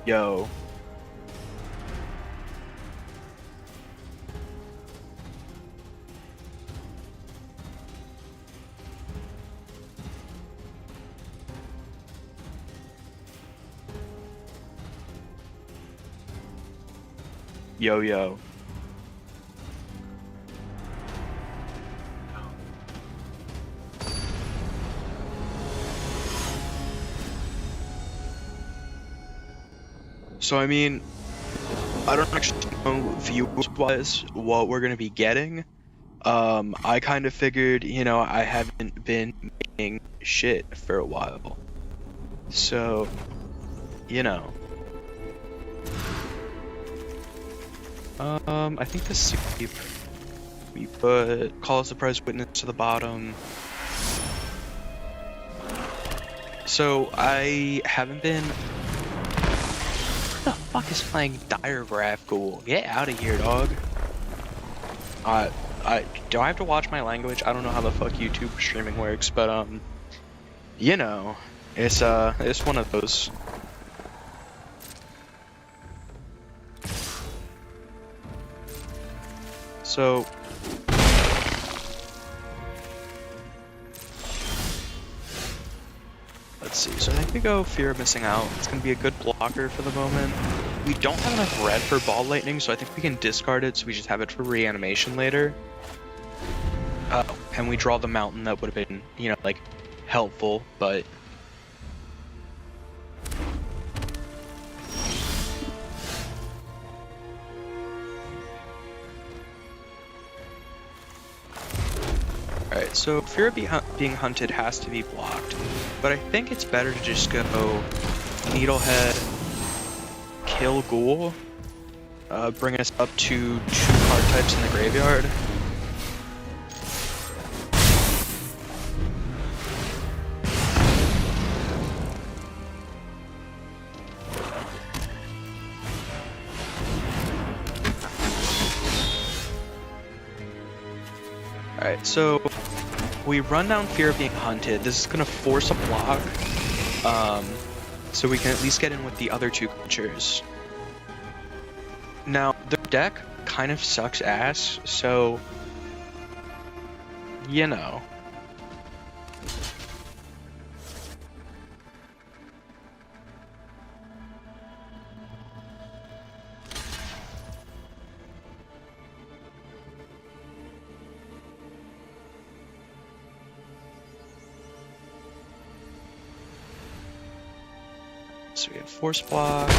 Yo. Yo, yo. So, I mean, I don't actually know viewers-wise what we're gonna be getting. I kind of figured, you know, I haven't been making shit for a while. So, you know. I think the sweep, we put Call of Surprise Witness to the bottom. So, I haven't been... Who the fuck is playing Diregraph Ghoul? Get out of here, dog. Do I have to watch my language? I don't know how the fuck YouTube streaming works, but you know, it's one of those. So let's see. So I think we go Fear of Missing Out. It's gonna be a good blocker for the moment. We don't have enough red for Ball Lightning, so I think we can discard it, so we just have it for reanimation later. And we draw the mountain. That would have been, you know, like, helpful, but... Alright, so Fear of being hunted has to be blocked, but I think it's better to just go Needlehead, kill Ghoul, bring us up to 2 card types in the graveyard. Alright, so we run down Fear of being hunted. This is gonna force a block, so we can at least get in with the other 2 creatures. Now, their deck kind of sucks ass, so, you know. So we have force block,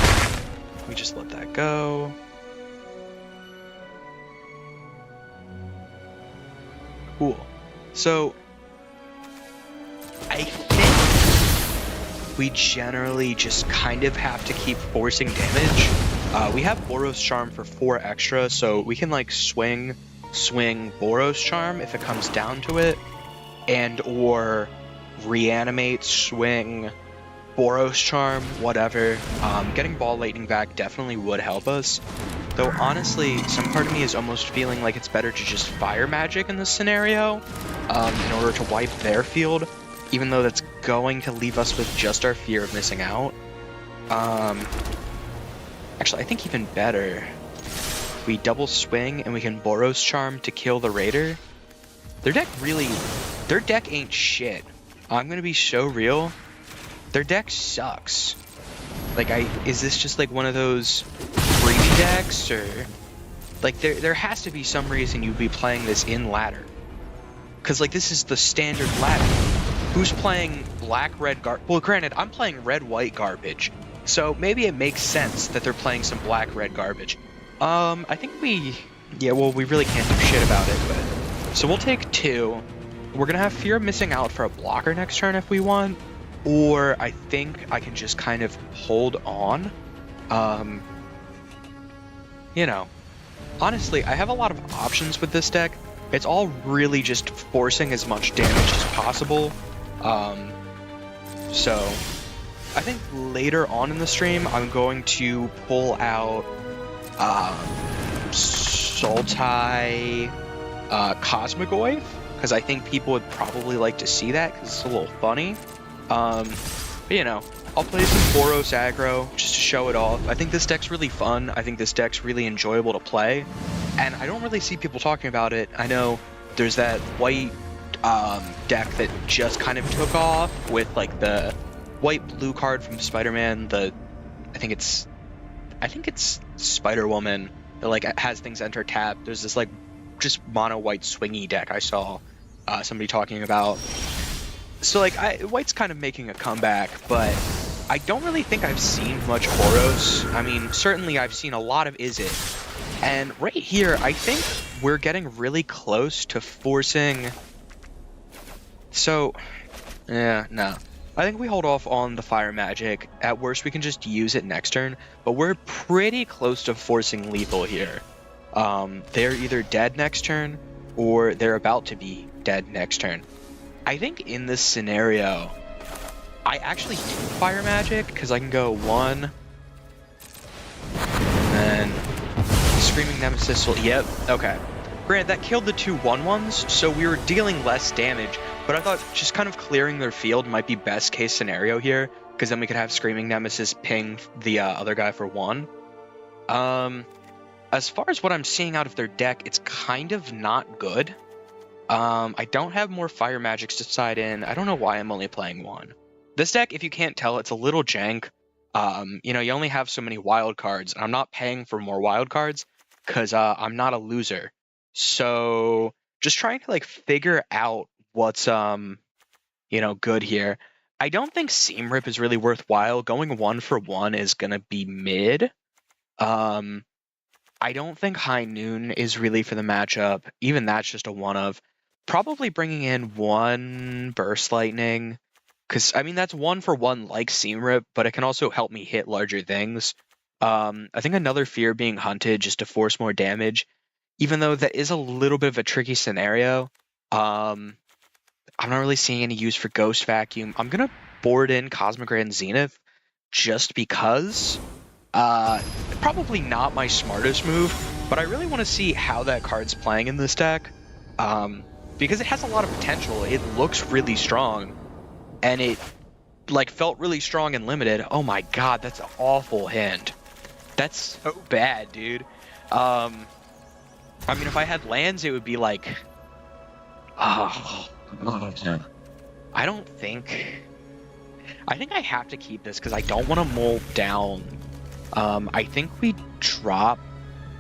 we just let that go. Cool. So, I think we generally just kind of have to keep forcing damage. We have Boros Charm for 4 extra, so we can like swing Boros Charm if it comes down to it, and or reanimate, swing, Boros Charm, whatever. Getting Ball Lightning back definitely would help us. Though honestly, some part of me is almost feeling like it's better to just Fire Magic in this scenario, in order to wipe their field, even though that's going to leave us with just our Fear of Missing Out. Actually, I think even better, we double swing and we can Boros Charm to kill the Raider. Their deck ain't shit. I'm gonna be so real. Their deck sucks. Like, is this just like one of those freebie decks, or like there has to be some reason you'd be playing this in ladder? Cause like this is the standard ladder. Who's playing black-red well, granted, I'm playing red-white garbage, so maybe it makes sense that they're playing some black-red garbage. I think we Yeah, well, we really can't do shit about it, but... So we'll take 2. We're gonna have Fear of Missing Out for a blocker next turn if we want, or I think I can just kind of hold on. You know, honestly, I have a lot of options with this deck. It's all really just forcing as much damage as possible. So I think later on in the stream, I'm going to pull out Sultai Cosmogoyf, because I think people would probably like to see that because it's a little funny. But you know, I'll play some Boros aggro just to show it off. I think this deck's really fun. I think this deck's really enjoyable to play, and I don't really see people talking about it. I know there's that white deck that just kind of took off with like the white-blue card from Spider-Man. I think it's Spider-Woman that like has things enter tap. There's this like just mono white swingy deck I saw somebody talking about. So like white's kind of making a comeback, but I don't really think I've seen much Boros. I mean, certainly I've seen a lot of Izzet. And right here, I think we're getting really close to forcing... So, yeah, no. I think we hold off on the Fire Magic. At worst, we can just use it next turn, but we're pretty close to forcing lethal here. They're either dead next turn, or they're about to be dead next turn. I think in this scenario, I actually do Fire Magic, because I can go 1, and then Screaming Nemesis will... Yep, okay. Granted, that killed the 2 1/1s, so we were dealing less damage, but I thought just kind of clearing their field might be best case scenario here, because then we could have Screaming Nemesis ping the other guy for 1. As far as what I'm seeing out of their deck, it's kind of not good. I don't have more Fire Magics to side in. I don't know why I'm only playing 1. This deck, if you can't tell, it's a little jank. You know, you only have so many wild cards, and I'm not paying for more wild cards because I'm not a loser. So just trying to like figure out what's you know, good here. I don't think Seam Rip is really worthwhile. Going 1 for 1 is gonna be mid. I don't think High Noon is really for the matchup. Even that's just a one of. Probably bringing in 1 Burst Lightning, because I mean that's 1 for 1 like Seam Rip, but it can also help me hit larger things. I think another Fear being hunted just to force more damage, even though that is a little bit of a tricky scenario. I'm not really seeing any use for Ghost Vacuum. I'm gonna board in Cosmogran Zenith just because. Probably not my smartest move, but I really want to see how that card's playing in this deck. Because it has a lot of potential. It looks really strong, and it like felt really strong and limited. Oh my god, that's an awful hand. That's so bad, dude. I mean, if I had lands, it would be like, oh, I don't think. I think I have to keep this because I don't want to mold down. I think we drop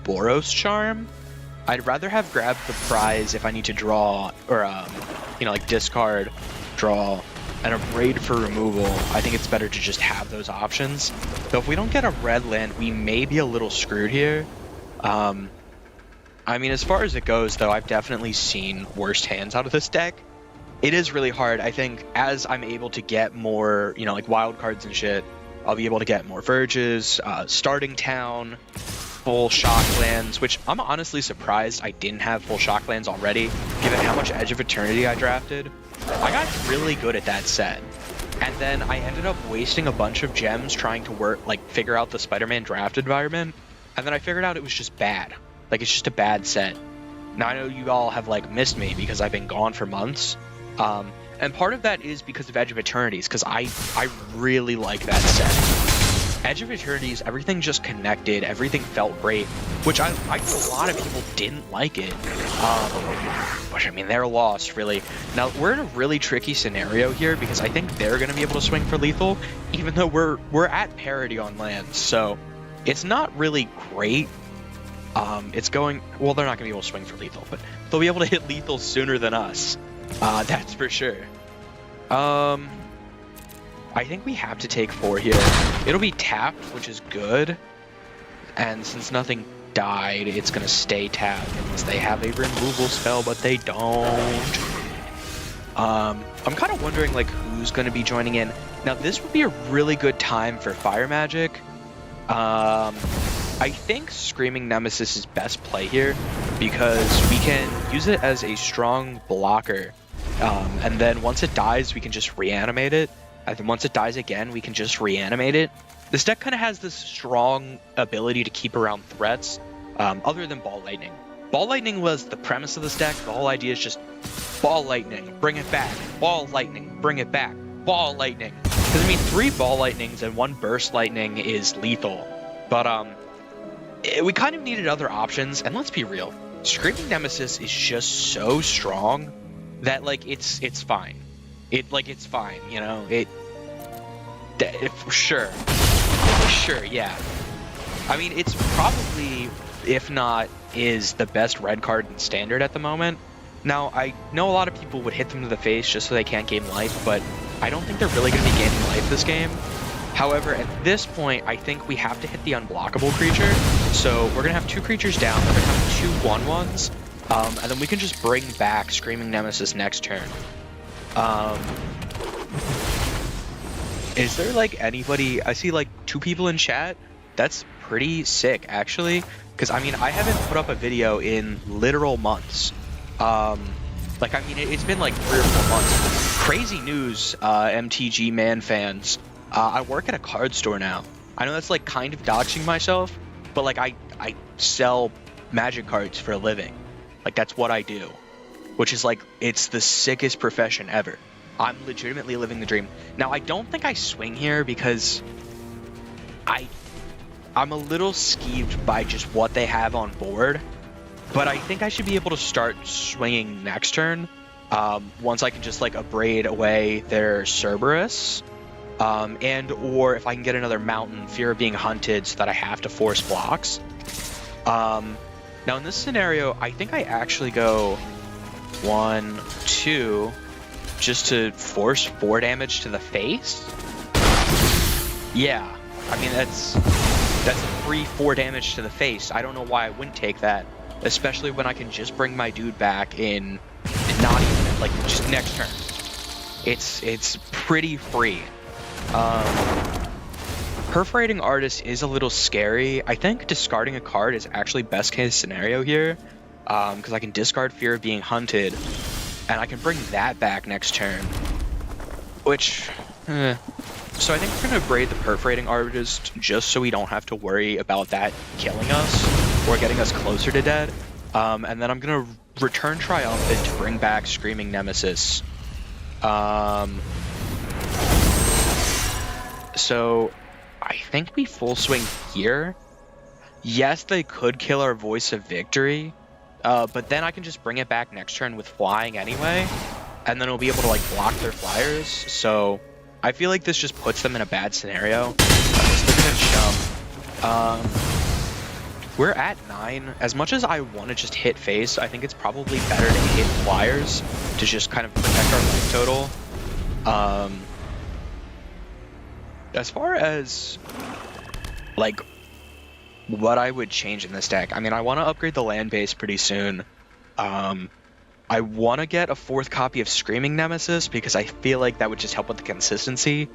Boros Charm. I'd rather have grabbed the prize if I need to draw, or, you know, like discard, draw, and a raid for removal. I think it's better to just have those options. Though if we don't get a red land, we may be a little screwed here. I mean, as far as it goes, though, I've definitely seen worse hands out of this deck. It is really hard. I think as I'm able to get more, you know, like wild cards and shit, I'll be able to get more Verges, Starting Town, full shock lands, which I'm honestly surprised I didn't have full shock lands already, given how much Edge of Eternity I drafted. I got really good at that set, and then I ended up wasting a bunch of gems trying to figure out the Spider-Man draft environment, and then I figured out it was just bad. Like, it's just a bad set. Now I know you all have like missed me because I've been gone for months, and part of that is because of Edge of Eternities, because I really like that set. Edge of Eternities, everything just connected, everything felt great, which I know a lot of people didn't like it. Which, I mean, they're lost, really. Now, we're in a really tricky scenario here, because I think they're going to be able to swing for lethal, even though we're at parity on lands, so it's not really great. It's going... Well, they're not going to be able to swing for lethal, but they'll be able to hit lethal sooner than us. That's for sure. I think we have to take 4 here. It'll be tapped, which is good. And since nothing died, it's gonna stay tapped unless they have a removal spell, but they don't. I'm kind of wondering like who's gonna be joining in. Now this would be a really good time for Fire Magic. I think Screaming Nemesis is best play here because we can use it as a strong blocker. And then once it dies, we can just reanimate it. And then once it dies again, we can just reanimate it. This deck kind of has this strong ability to keep around threats, other than Ball Lightning. Ball Lightning was the premise of this deck. The whole idea is just Ball Lightning, bring it back. Ball Lightning, bring it back. Ball Lightning. Because, I mean, 3 Ball Lightnings and 1 Burst Lightning is lethal. But, we kind of needed other options, and let's be real. Screaming Nemesis is just so strong that, like, it's fine. It's fine, you know? Sure, yeah. I mean, it's probably, if not, is the best red card in Standard at the moment. Now, I know a lot of people would hit them to the face just so they can't gain life, but I don't think they're really going to be gaining life this game. However, at this point, I think we have to hit the unblockable creature. So we're going to have 2 creatures down. We're going to have 2 1/1s. And then we can just bring back Screaming Nemesis next turn. Is there, like, anybody... I see, like, 2 people in chat. That's pretty sick, actually. Because, I mean, I haven't put up a video in literal months. Like, I mean, it's been, like, 3 or 4 months. Crazy news, MTG Man fans. I work at a card store now. I know that's, like, kind of dodging myself, but, like, I sell Magic cards for a living. Like, that's what I do. Which is, like, it's the sickest profession ever. I'm legitimately living the dream. Now, I don't think I swing here because I'm a little skeeved by just what they have on board. But I think I should be able to start swinging next turn. Once I can just, like, abrade away their Cerberus. Or if I can get another Mountain, Fear of Being Hunted, so that I have to force blocks. Now in this scenario, I think I actually go 1, 2, just to force 4 damage to the face. Yeah, I mean that's a free 4 damage to the face. I don't know why I wouldn't take that, especially when I can just bring my dude back in, not even like just next turn. It's pretty free. Perforating Artist is a little scary. I think discarding a card is actually best case scenario here, because I can discard Fear of Being Hunted, and I can bring that back next turn. Which, so I think we're gonna braid the Perforating Artist just so we don't have to worry about that killing us or getting us closer to dead. And then I'm gonna return Triumphant to bring back Screaming Nemesis. So I think we full swing here. Yes, they could kill our Voice of Victory, but then I can just bring it back next turn with flying anyway, and then we'll be able to, like, block their flyers. So I feel like this just puts them in a bad scenario. They're gonna jump. We're at 9. As much as I want to just hit face, I think it's probably better to hit flyers to just kind of protect our life total. As far as, like, what I would change in this deck, I mean, I want to upgrade the land base pretty soon. I want to get a 4th copy of Screaming Nemesis because I feel like that would just help with the consistency.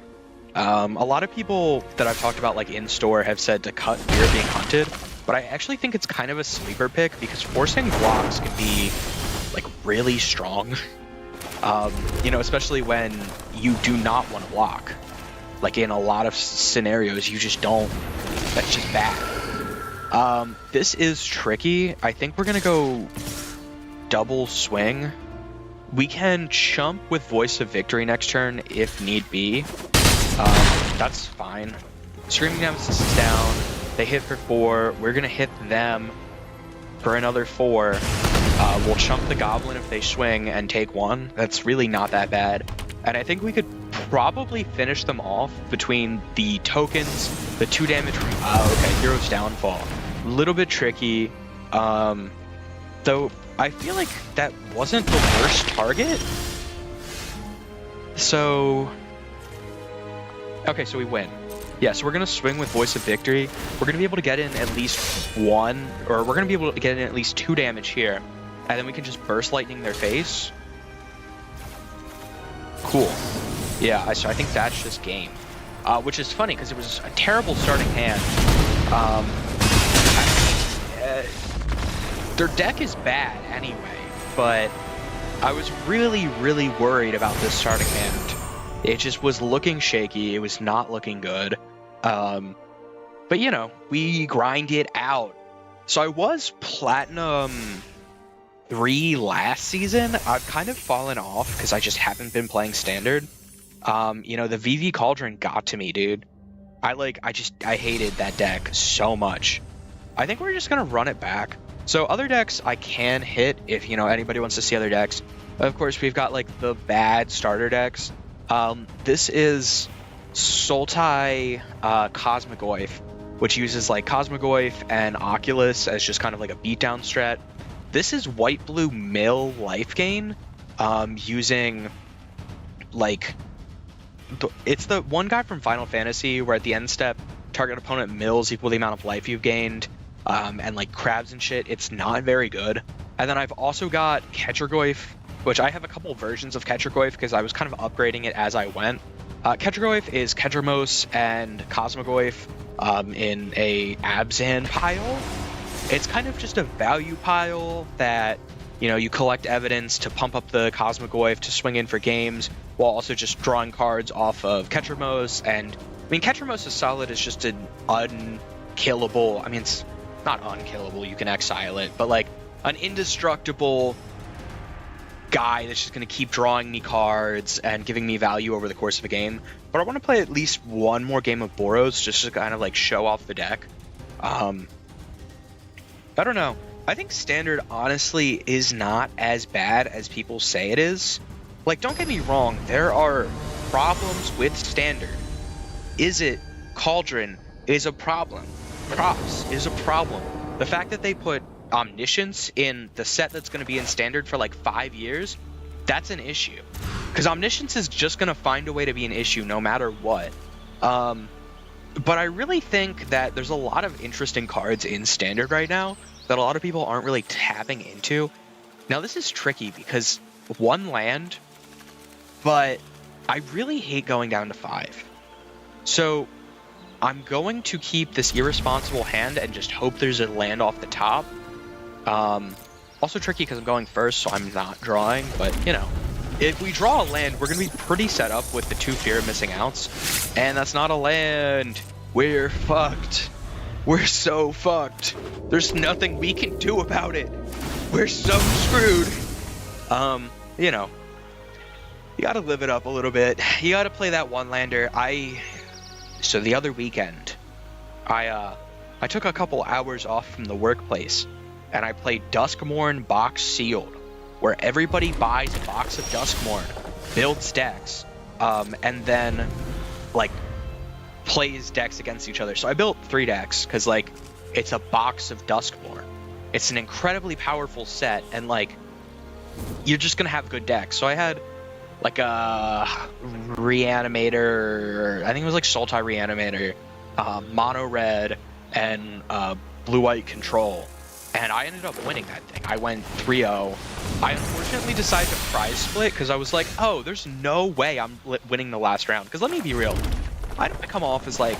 A lot of people that I've talked about, like, in store have said to cut Fear of Being Hunted, but I actually think it's kind of a sleeper pick because forcing blocks can be, like, really strong. You know, especially when you do not want to block. Like, in a lot of scenarios, you just don't. That's just bad. This is tricky. I think we're going to go double swing. We can chump with Voice of Victory next turn if need be. That's fine. Screaming Nemesis is down. They hit for 4. We're going to hit them for another 4. We'll chump the Goblin if they swing and take 1. That's really not that bad. And I think we could probably finish them off between the tokens, the 2 damage from, okay, Hero's Downfall. A little bit tricky, though I feel like that wasn't the worst target. So, okay, so we win. Yeah, so we're going to swing with Voice of Victory. We're going to be able to get in at least one, or we're going to be able to get in at least 2 damage here. And then we can just Burst Lightning their face. Cool. Yeah, so I think that's just game. Which is funny, because it was a terrible starting hand. Their deck is bad anyway, but I was really, really worried about this starting hand. It just was looking shaky. It was not looking good. But, you know, we grind it out. So I was Platinum 3 last season. I've kind of fallen off because I just haven't been playing Standard. You know, the VV Cauldron got to me, dude. I hated that deck so much. I think we're just going to run it back. So other decks I can hit if, you know, anybody wants to see other decks. Of course, we've got, like, the bad starter decks. This is Sultai Cosmogoyf, which uses like Cosmogoyf and Oculus as just kind of like a beatdown strat. This is white-blue mill life gain, using like it's the one guy from Final Fantasy where at the end step target opponent mills equal the amount of life you've gained, and like crabs and shit. It's not very good. And then I've also got Ketrgoyf, which I have a couple versions of Ketrgoyf because I was kind of upgrading it as I went. Ketrgoyf is Kedramos and Cosmogoyf in a Abzan pile. It's kind of just a value pile that, you know, you collect evidence to pump up the Cosmogoyf to swing in for games, while also just drawing cards off of Ketramos. And, I mean, Ketramos is solid as just an unkillable, I mean, it's not unkillable, you can exile it, but like an indestructible guy that's just going to keep drawing me cards and giving me value over the course of a game. But I want to play at least one more game of Boros just to kind of like show off the deck. I don't know. I think Standard honestly is not as bad as people say it is. Like, don't get me wrong, there are problems with Standard. Is it Cauldron is a problem. Props is a problem. The fact that they put Omniscience in the set that's going to be in Standard for like 5 years, that's an issue. Because Omniscience is just going to find a way to be an issue no matter what. But I really think that there's a lot of interesting cards in Standard right now that a lot of people aren't really tapping into. Now this is tricky because 1 land, but I really hate going down to 5. So I'm going to keep this irresponsible hand and just hope there's a land off the top. Also tricky because I'm going first, so I'm not drawing, but, you know, if we draw a land, we're going to be pretty set up with the 2 fear of missing outs, and that's not a land. We're fucked. We're so fucked. There's nothing we can do about it. We're so screwed. You know, you gotta live it up a little bit. You gotta play that 1-lander. So the other weekend, I took a couple hours off from the workplace, and I played Duskmourn Box Sealed, where everybody buys a box of Duskmourn, builds decks, and then, like, plays decks against each other. So I built 3 decks, because, like, it's a box of Duskmourn. It's an incredibly powerful set, and, like, you're just gonna have good decks. So I had, like, a Reanimator, I think it was, like, Sultai Reanimator, Mono Red, and Blue White Control. And I ended up winning that thing. I went 3-0. I unfortunately decided to prize split because I was like, oh, there's no way I'm winning the last round. Because let me be real. I don't come off as, like,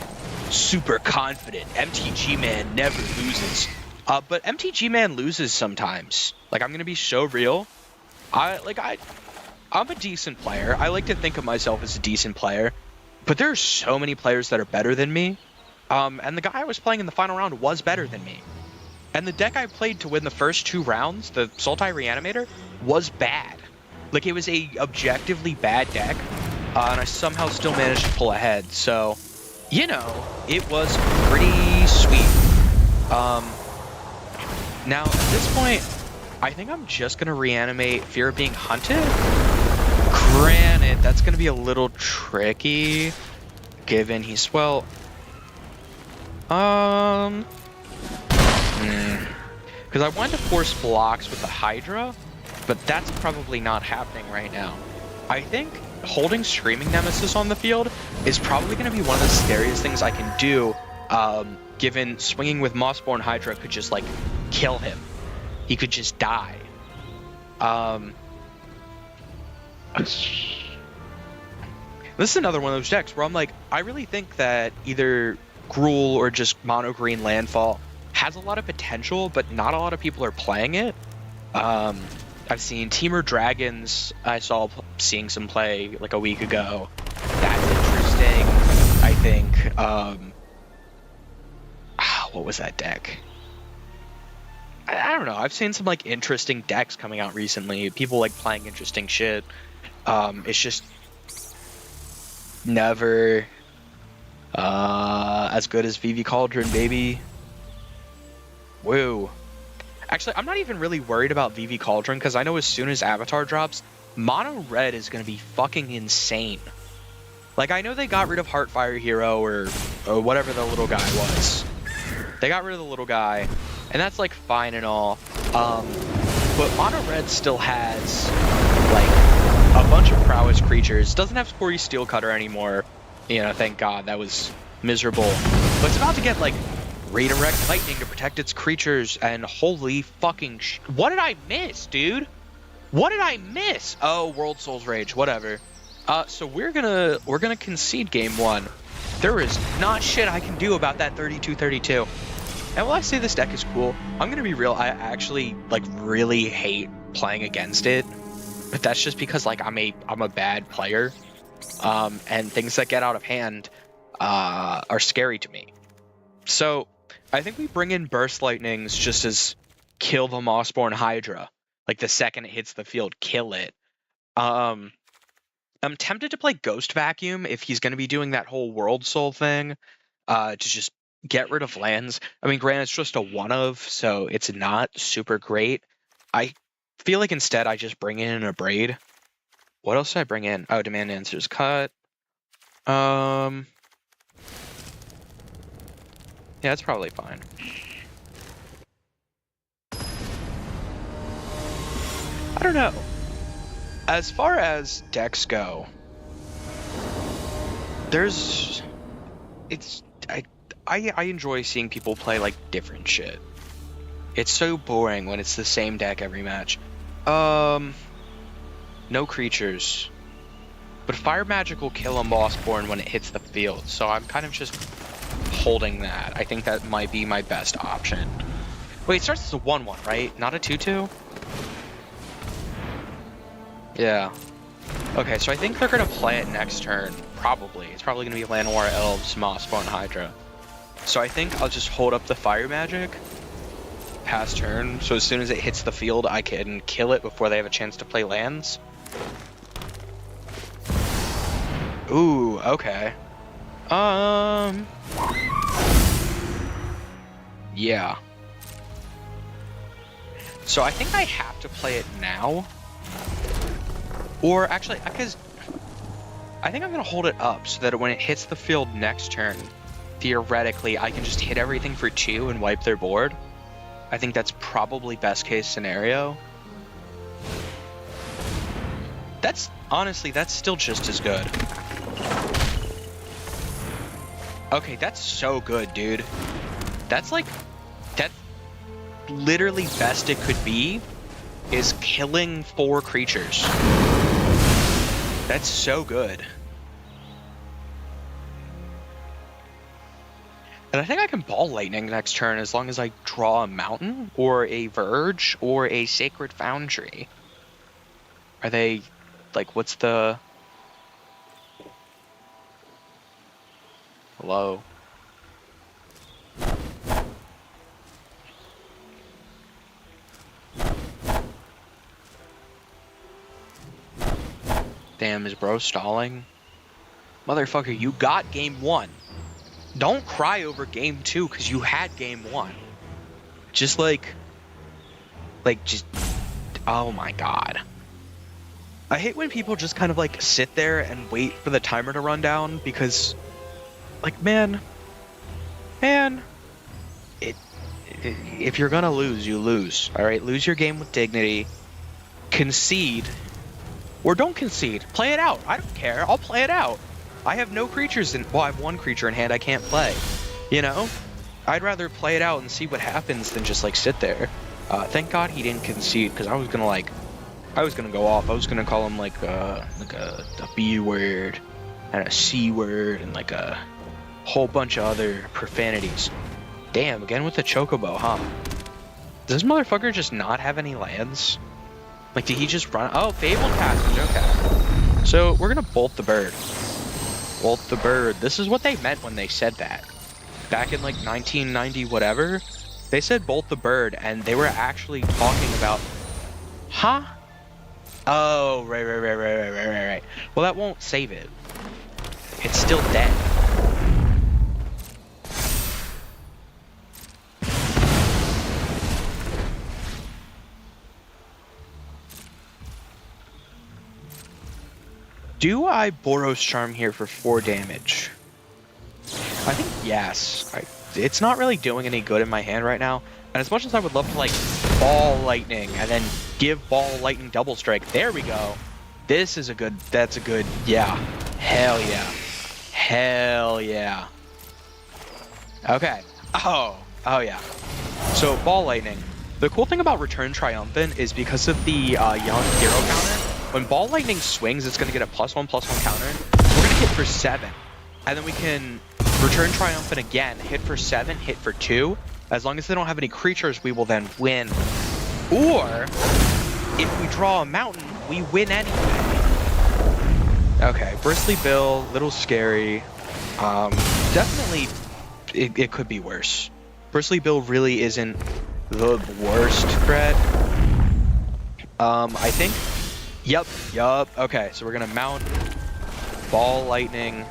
super confident. MTG Man never loses. But MTG Man loses sometimes. Like, I'm going to be so real. I'm a decent player. I like to think of myself as a decent player. But there are so many players that are better than me. And the guy I was playing in the final round was better than me. And the deck I played to win the first 2 rounds, the Sultai Reanimator, was bad. Like, it was a objectively bad deck, and I somehow still managed to pull ahead. So, you know, it was pretty sweet. Now, at this point, I think I'm just going to reanimate Fear of Being Hunted. Granted, that's going to be a little tricky, given he's, well... Because I wanted to force blocks with the Hydra, but that's probably not happening right now. I think holding Screaming Nemesis on the field is probably going to be one of the scariest things I can do, given swinging with Mossborn Hydra could just, like, kill him. He could just die. This is another one of those decks where I'm like, I really think that either Gruul or just mono green landfall has a lot of potential, but not a lot of people are playing it. I've seen Teamer Dragons. I saw seeing some play like a week ago. That's interesting. I think. What was that deck? I don't know. I've seen some like interesting decks coming out recently. People like playing interesting shit. It's just never as good as VV Cauldron, baby. Woo. Actually, I'm not even really worried about VV Cauldron because I know as soon as Avatar drops, Mono Red is going to be fucking insane. Like, I know they got rid of Heartfire Hero or whatever the little guy was. They got rid of the little guy, and that's, like, fine and all. But Mono Red still has, like, a bunch of prowess creatures. Doesn't have Scori Steelcutter anymore. You know, thank God. That was miserable. But it's about to get, like, Redirect Lightning to protect its creatures, and holy fucking what did I miss, dude? What did I miss? Oh, World Souls Rage, whatever. So we're gonna concede game one. There is not shit I can do about that 32-32. And while I say this deck is cool, I'm gonna be real, I actually like really hate playing against it. But that's just because like I'm a bad player. And things that get out of hand are scary to me. So I think we bring in Burst Lightnings just as kill the Mossborn Hydra. Like the second it hits the field, kill it. I'm tempted to play Ghost Vacuum if he's going to be doing that whole World Soul thing, to just get rid of lands. I mean, granted, it's just a one of, so it's not super great. I feel like instead I just bring in a Braid. What else did I bring in? Oh, Demand Answers Cut. Yeah, that's probably fine. I don't know. As far as decks go, I enjoy seeing people play like different shit. It's so boring when it's the same deck every match. No creatures. But Fire Magic will kill a Mossborn when it hits the field, so I'm kind of just holding that. I think that might be my best option. Wait, it starts as a 1-1, right? Not a 2-2? Yeah. Okay, so I think they're going to play it next turn. Probably. It's probably going to be Llanowar Elves, Mossborn Hydra. So I think I'll just hold up the Fire Magic. Pass turn. So as soon as it hits the field, I can kill it before they have a chance to play lands. Ooh, okay. Yeah. So I think I have to play it now. Or actually, because I think I'm going to hold it up so that when it hits the field next turn, theoretically, I can just hit everything for 2 and wipe their board. I think that's probably best case scenario. That's, honestly, that's still just as good. Okay, that's so good, dude. That's like, that's literally best it could be is killing 4 creatures. That's so good. And I think I can Ball Lightning next turn as long as I draw a Mountain or a Verge or a Sacred Foundry. Are they, like, what's the... Hello? Damn, is bro stalling? Motherfucker, you got game 1. Don't cry over game 2 because you had game 1. Just just, oh my god. I hate when people just kind of like sit there and wait for the timer to run down because, like, man, if you're gonna lose, you lose. All right, lose your game with dignity, concede, Or don't concede. Play it out. I don't care. I'll play it out. I have no creatures in... Well, I have one creature in hand I can't play. You know? I'd rather play it out and see what happens than just, like, sit there. Thank God he didn't concede, because I was gonna, like... I was gonna go off. I was gonna call him, like a B word, and a C word, and, like, a whole bunch of other profanities. Damn, again with the Chocobo, huh? Does this motherfucker just not have any lands? Like, did he just run? Oh, Fabled Passage, okay. So, we're gonna bolt the bird. Bolt the bird. This is what they meant when they said that. Back in, like, 1990 whatever, they said bolt the bird, and they were actually talking about... Huh? Oh, right. Well, that won't save it. It's still dead. Do I Boros Charm here for 4 damage? I think yes. It's not really doing any good in my hand right now. And as much as I would love to, like, Ball Lightning and then give Ball Lightning Double Strike. There we go. This is a good... That's a good... Yeah. Hell yeah. Hell yeah. Okay. Oh yeah. So, Ball Lightning. The cool thing about Return Triumphant is because of the Young Hero counter, when Ball Lightning swings, it's going to get a +1/+1 counter. We're going to hit for 7. And then we can Return Triumphant again, hit for 7, hit for 2. As long as they don't have any creatures, we will then win. Or, if we draw a mountain, we win anyway. Okay, Bristly Bill, little scary. Definitely, it could be worse. Bristly Bill really isn't the worst threat. I think... Yup. Okay, so we're gonna mount Ball Lightning,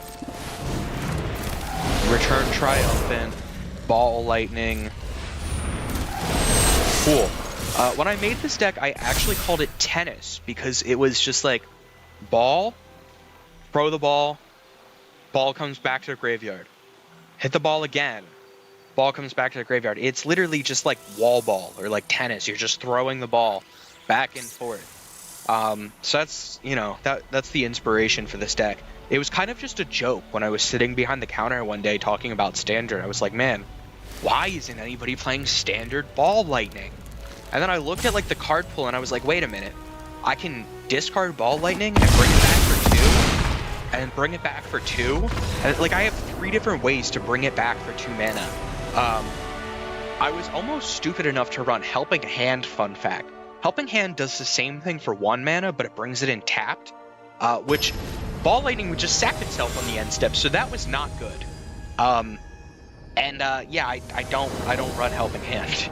Return Triumphant, Ball Lightning. Cool. When I made this deck, I actually called it Tennis because it was just like ball, throw the ball comes back to the graveyard. Hit the ball again, ball comes back to the graveyard. It's literally just like wall ball or like tennis. You're just throwing the ball back and forth. So that's, you know, that's the inspiration for this deck. It was kind of just a joke when I was sitting behind the counter one day talking about Standard. I was like, man, why isn't anybody playing Standard Ball Lightning? And then I looked at, like, the card pool and I was like, wait a minute. I can discard Ball Lightning and bring it back for 2? And bring it back for 2? And, like, I have 3 different ways to bring it back for 2 mana. I was almost stupid enough to run Helping Hand, fun fact. Helping Hand does the same thing for 1 mana, but it brings it in tapped, which Ball Lightning would just sack itself on the end step, so that was not good. Yeah, I don't run Helping Hand.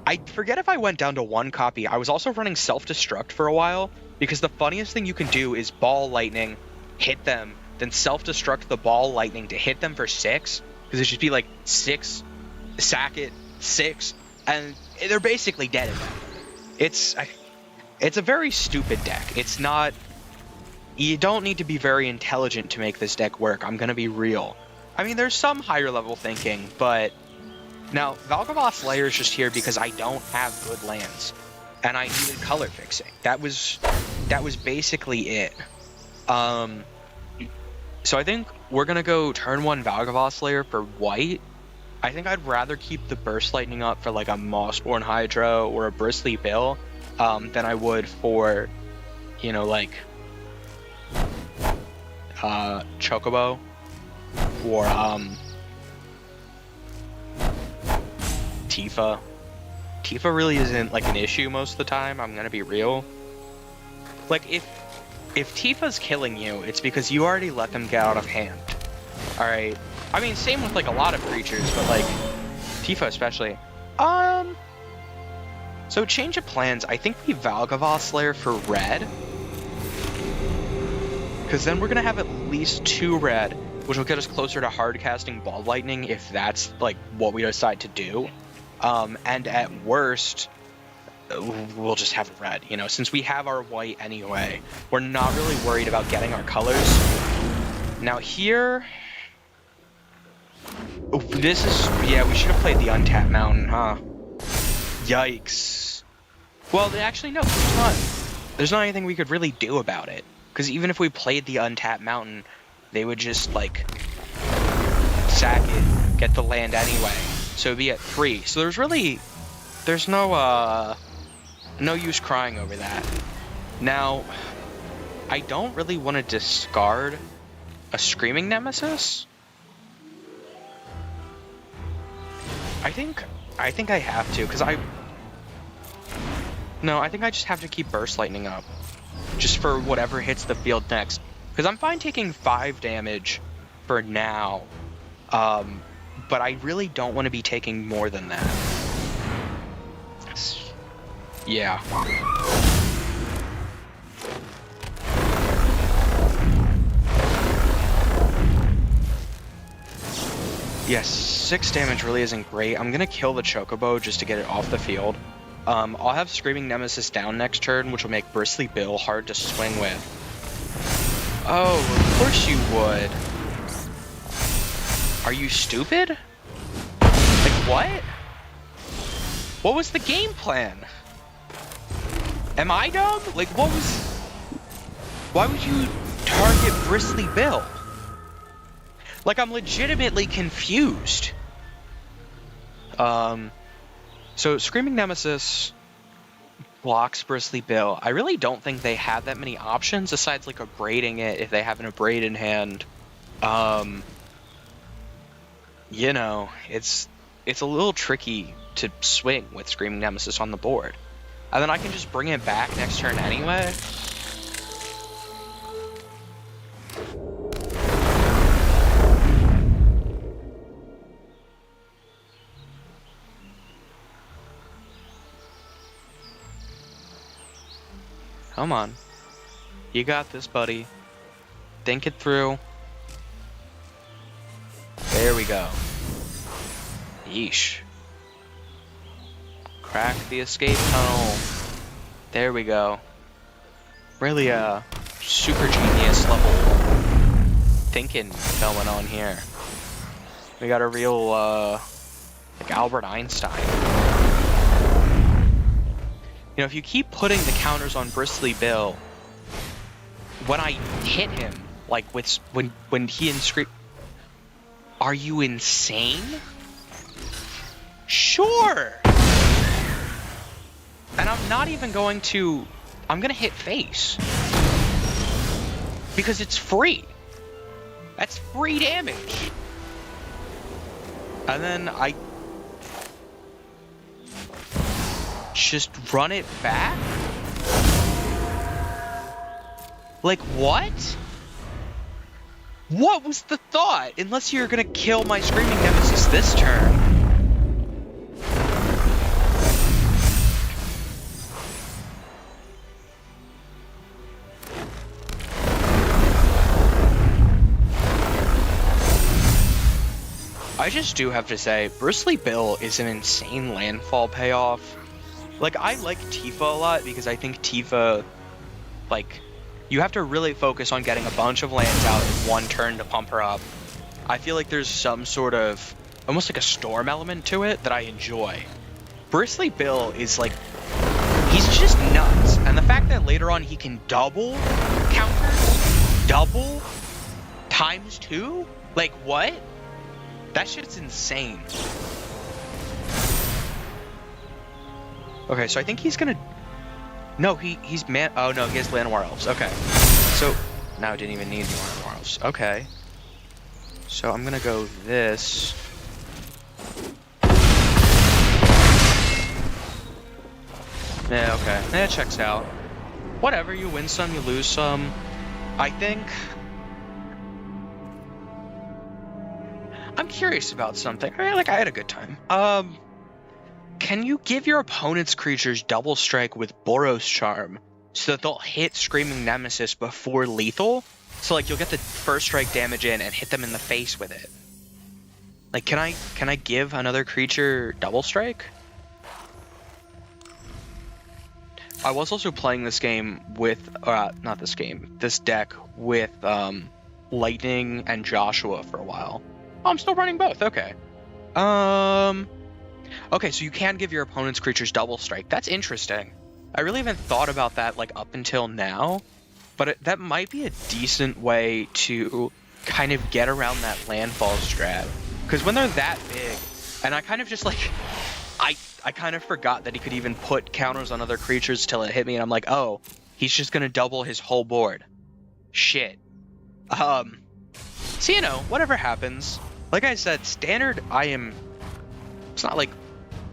I forget if I went down to 1 copy. I was also running Self-Destruct for a while, because the funniest thing you can do is Ball Lightning, hit them, then Self-Destruct the Ball Lightning to hit them for 6, because it should be like 6, sack it, 6, and they're basically dead at that. It's a very stupid deck. It's not... You don't need to be very intelligent to make this deck work. I'm gonna be real. I mean, there's some higher level thinking, but... Now, Valgavoth Lair is just here because I don't have good lands. And I needed color fixing. That was basically it. So I think we're gonna go turn 1 Valgavoth Lair for white. I think I'd rather keep the Burst Lightning up for like a Mossborn Hydra or a Bristly Bill than I would for, you know, like Chocobo or Tifa. Tifa really isn't like an issue most of the time, I'm gonna be real. Like if Tifa's killing you, it's because you already let them get out of hand. Alright. I mean, same with, like, a lot of creatures, but, like, Tifa especially. So, change of plans. I think we Valgavoth Slayer for red. Because then we're going to have at least 2 red, which will get us closer to hard casting Ball Lightning if that's, like, what we decide to do. And at worst, we'll just have red. You know, since we have our white anyway, we're not really worried about getting our colors. Now, here... Oh, this is... Yeah, we should have played the Untapped Mountain, huh? Yikes. Well, actually, no, it's not. there's not anything we could really do about it. Because even if we played the untapped mountain, they would just, like, sack it, get the land anyway. So it'd be at 3. So there's no use crying over that. Now, I don't really want to discard a Screaming Nemesis. I think I have to, because No, I think I just have to keep Burst Lightning up. Just for whatever hits the field next. Because I'm fine taking 5 damage for now. But I really don't want to be taking more than that. Yeah. Yes, 6 damage really isn't great. I'm gonna kill the Chocobo just to get it off the field. I'll have Screaming Nemesis down next turn, which will make Bristly Bill hard to swing with. Oh, of course you would. Are you stupid? Like, what? What was the game plan? Am I dumb? Like, why would you target Bristly Bill? Like, I'm legitimately confused. So Screaming Nemesis blocks Bristly Bill. I really don't think they have that many options aside like abrading it if they have an abrade in hand. You know, it's a little tricky to swing with Screaming Nemesis on the board. And then I can just bring it back next turn anyway. Come on. You got this, buddy. Think it through. There we go. Yeesh. Crack the escape tunnel. There we go. Really a super genius level thinking going on here. We got a real, like Albert Einstein. You know, if you keep putting the counters on Bristly Bill, when I hit him, like with when he inscript, are you insane? Sure. And I'm not even going to. I'm gonna hit face because it's free. That's free damage. And then I just run it back? Like, what? What was the thought? Unless you're gonna kill my Screaming Nemesis this turn. I just do have to say, Bristly Bill is an insane landfall payoff. Like, I like Tifa a lot because I think Tifa, like, you have to really focus on getting a bunch of lands out in one turn to pump her up. I feel like there's some sort of, almost like a storm element to it that I enjoy. Bristly Bill is like, he's just nuts. And the fact that later on he can double counters, double, times 2? Like, what? That shit's insane. Okay, so I think he's gonna... No, he's man... Oh, no, he has Llanowar Elves. Okay. So... Now I didn't even need Llanowar Elves. Okay. So I'm gonna go this. Yeah, okay. Yeah, it checks out. Whatever, you win some, you lose some. I think... I'm curious about something. I had a good time. Can you give your opponent's creatures double strike with Boros Charm so that they'll hit Screaming Nemesis before lethal? So like you'll get the first strike damage in and hit them in the face with it. Like can I give another creature double strike? I was also playing this game with this deck with Lightning and Joshua for a while. Oh, I'm still running both. Okay. Okay, so you can give your opponent's creatures double strike. That's interesting. I really haven't thought about that like up until now, but that might be a decent way to kind of get around that landfall strat. Because when they're that big, and I kind of just like, I kind of forgot that he could even put counters on other creatures till it hit me, and I'm like, oh, he's just gonna double his whole board. Shit. So, you know, whatever happens. Like I said, Standard, it's not like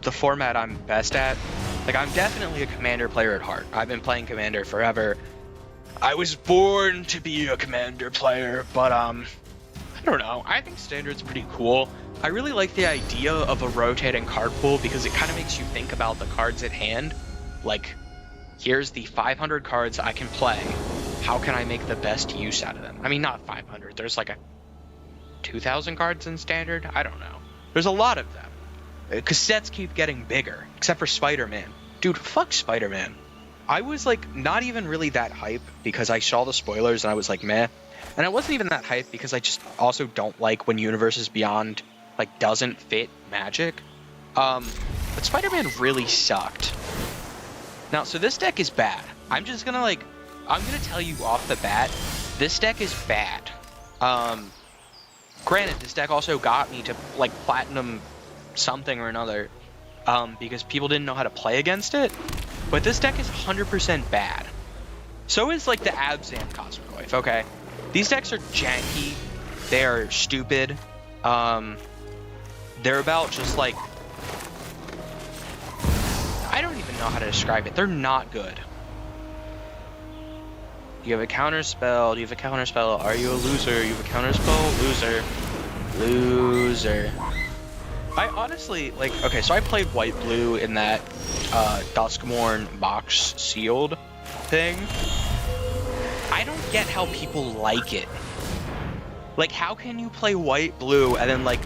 the format I'm best at. Like, I'm definitely a Commander player at heart. I've been playing Commander forever. I was born to be a Commander player, but, I don't know. I think Standard's pretty cool. I really like the idea of a rotating card pool because it kind of makes you think about the cards at hand. Like, here's the 500 cards I can play. How can I make the best use out of them? I mean, not 500. There's like 2,000 cards in Standard? I don't know. There's a lot of them. Because sets keep getting bigger, except for Spider-Man. Dude, fuck Spider-Man. I was like not even really that hype because I saw the spoilers and I was like, meh. And I wasn't even that hype because I just also don't like when Universes Beyond like doesn't fit Magic. But Spider-Man really sucked. Now, so this deck is bad. I'm gonna tell you off the bat, this deck is bad. Granted, this deck also got me to like platinum something or another, because people didn't know how to play against it. But this deck is 100% bad. So is like the Abzan Cosmogoyf, okay? These decks are janky. They are stupid. They're about just like, I don't even know how to describe it. They're not good. You have a counter spell. Do you have a counter spell? Are you a loser? You have a counter spell? Loser. Loser. I honestly, like, okay, so I played white-blue in that Duskmourn box sealed thing. I don't get how people like it. Like, how can you play white-blue and then, like,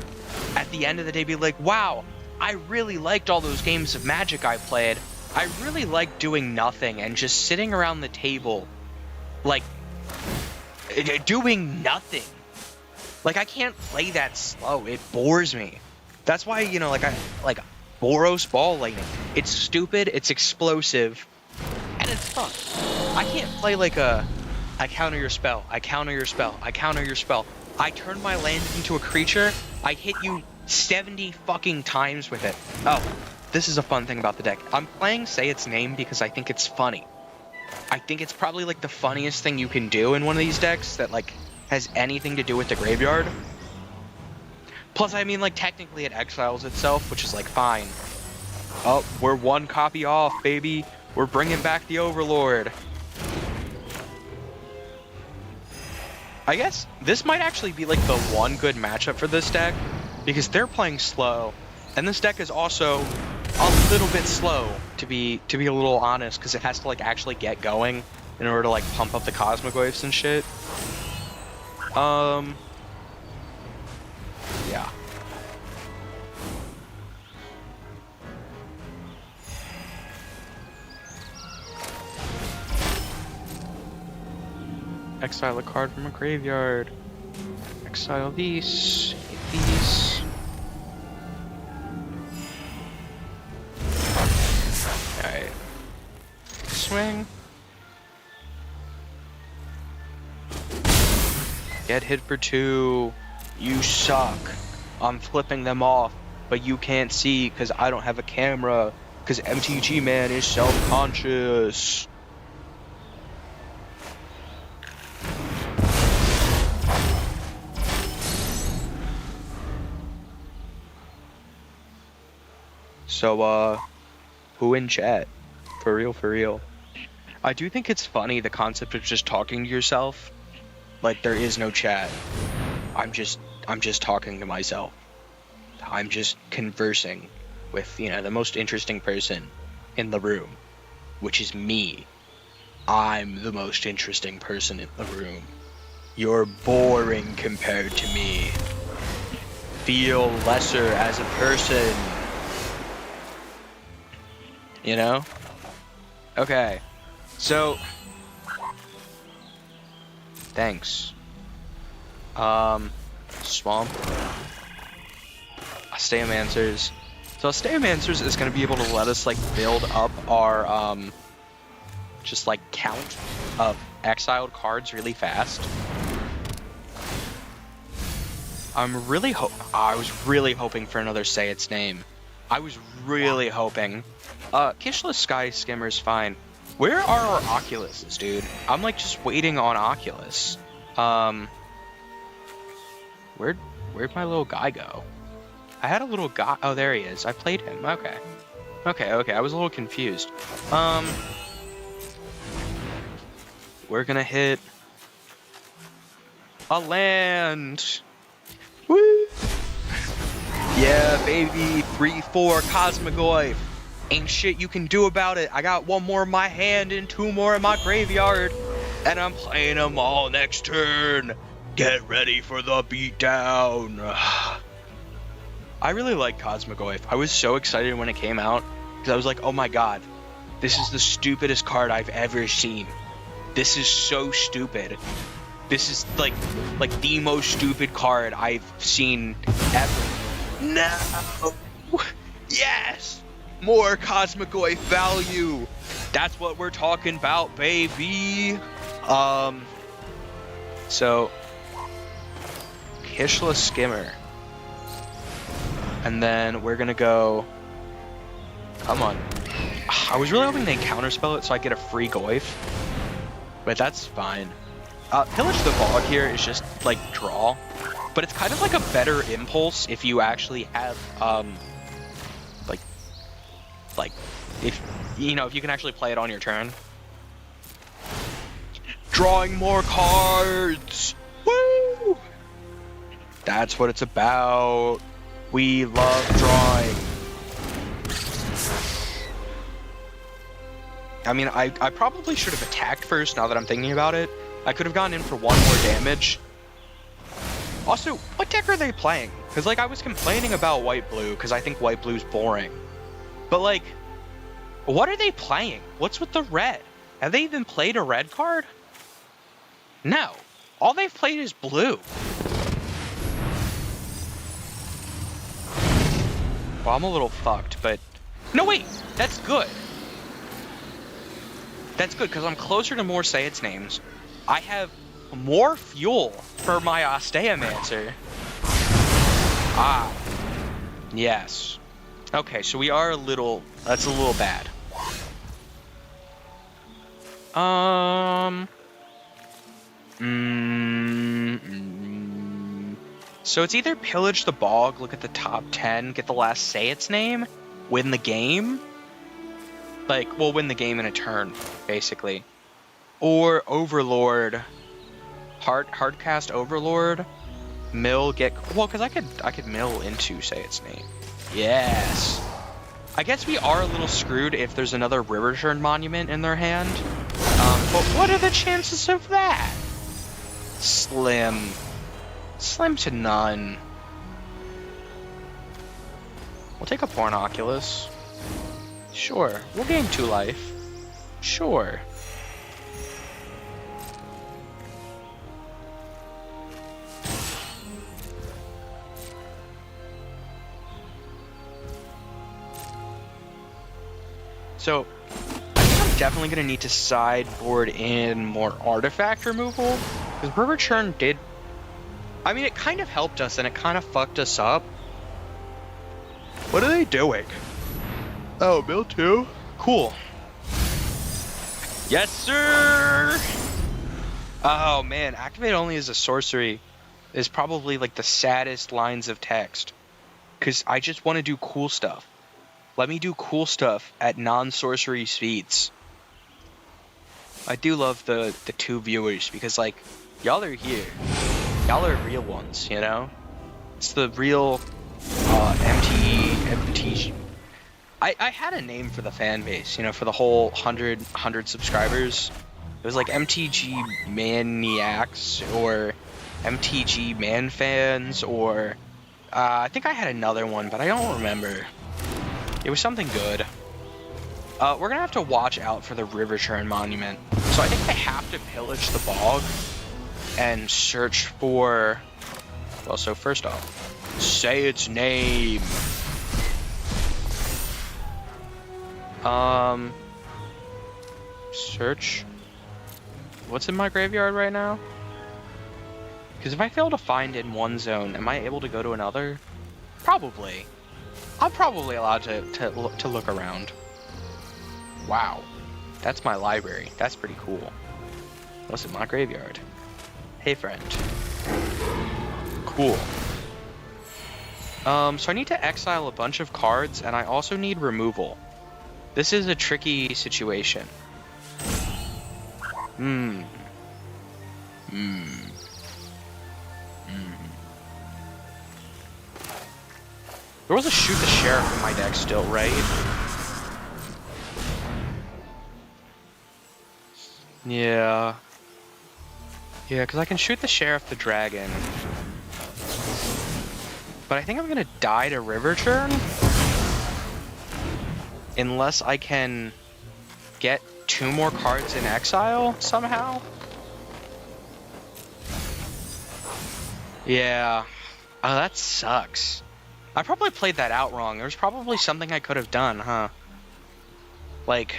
at the end of the day be like, wow, I really liked all those games of Magic I played. I really liked doing nothing and just sitting around the table, like, doing nothing. Like, I can't play that slow. It bores me. That's why, you know, like Boros Ball Lightning. It's stupid, it's explosive, and it's fun. I can't play like I counter your spell, I counter your spell, I counter your spell. I turn my land into a creature, I hit you 70 fucking times with it. Oh, this is a fun thing about the deck. I'm playing Say Its Name because I think it's funny. I think it's probably like the funniest thing you can do in one of these decks that like has anything to do with the graveyard. Plus, I mean, like, technically it exiles itself, which is, like, fine. Oh, we're one copy off, baby. We're bringing back the Overlord. I guess this might actually be, like, the one good matchup for this deck, because they're playing slow, and this deck is also a little bit slow, to be a little honest, because it has to, like, actually get going in order to, like, pump up the Cosmogoyfs and shit. Yeah. Exile a card from a graveyard. Exile these. Hit these. Alright. Swing. Get hit for 2. You suck. I'm flipping them off, but you can't see because I don't have a camera, because MTG man is self-conscious. So, who in chat? For real, for real. I do think it's funny, the concept of just talking to yourself. Like, there is no chat. I'm just talking to myself. I'm just conversing with, you know, the most interesting person in the room, which is me. I'm the most interesting person in the room. You're boring compared to me. Feel lesser as a person. You know? Okay. So, thanks. Swamp. Steomancers. So Steomancers is going to be able to let us, like, build up our just like count of exiled cards really fast. I was really hoping for another Say Its Name. I was really hoping. Kishless Sky Skimmer's fine. Where are our Oculuses, dude? I'm like just waiting on Oculus. Where'd my little guy go? I had a little guy. Oh, there he is. I played him. Okay. Okay. I was a little confused. We're gonna hit a land. Woo! Yeah, baby. 3/4 Cosmogoyf. Ain't shit you can do about it. I got one more in my hand and two more in my graveyard. And I'm playing them all next turn. Get ready for the beatdown. I really like Cosmogoyf. I was so excited when it came out. Because I was like, oh my god. This is the stupidest card I've ever seen. This is so stupid. This is like the most stupid card I've seen ever. No! Yes! More Cosmogoyf value! That's what we're talking about, baby! So... Kishless Skimmer. And then we're gonna go... Come on. I was really hoping they counterspell it so I get a free Goyf. But that's fine. Pillage the Bog here is just, like, draw. But it's kind of like a better impulse if you actually have, if you can actually play it on your turn. Drawing more cards! Woo! That's what it's about. We love drawing. I mean, I probably should have attacked first now that I'm thinking about it. I could have gone in for one more damage. Also, what deck are they playing? Because, like, I was complaining about white-blue because I think white-blue's boring. But, like, what are they playing? What's with the red? Have they even played a red card? No. All they've played is blue. Well, I'm a little fucked, but... No, wait! That's good! That's good, because I'm closer to more Say Its Names. I have more fuel for my Osteomancer. Ah. Yes. Okay, so we are a little... That's a little bad. So it's either Pillage the Bog, look at the top 10, get the last Say Its Name, win the game. Like, we'll win the game in a turn, basically. Or Overlord. Hardcast Overlord. Mill get... Well, because I could mill into Say Its Name. Yes. I guess we are a little screwed if there's another Riverturn Monument in their hand. But what are the chances of that? Slim. Slim to none. We'll take a Porn Oculus. Sure. We'll gain 2 life. Sure. So, I think I'm definitely going to need to sideboard in more artifact removal. Because River Churn did... I mean, it kind of helped us and it kind of fucked us up. What are they doing? Oh, Mill 2? Cool. Yes, sir! Oh, man. Activate only as a sorcery is probably, like, the saddest lines of text. Because I just want to do cool stuff. Let me do cool stuff at non-sorcery speeds. I do love the 2 viewers because, like, y'all are here. Y'all are real ones, you know? It's the real MTG. I had a name for the fan base, you know, for the whole 100 subscribers. It was like MTG Maniacs or MTG Man Fans or I think I had another one, but I don't remember. It was something good. We're gonna have to watch out for the Riverturn Monument. So I think I have to pillage the bog and search for... Well, so first off, Say Its Name. search what's in my graveyard right now. Because if I fail to find in one zone, am I able to go to another? Probably. I'm probably allowed to look around. Wow. That's my library. That's pretty cool. What's in my graveyard? Hey, friend. Cool. So I need to exile a bunch of cards, and I also need removal. This is a tricky situation. There was a shoot the sheriff in my deck still, right? Yeah. Yeah, because I can shoot the sheriff the dragon. But I think I'm gonna die to River Churn. Unless I can get 2 more cards in exile somehow. Yeah. Oh, that sucks. I probably played that out wrong. There's probably something I could have done, huh? Like...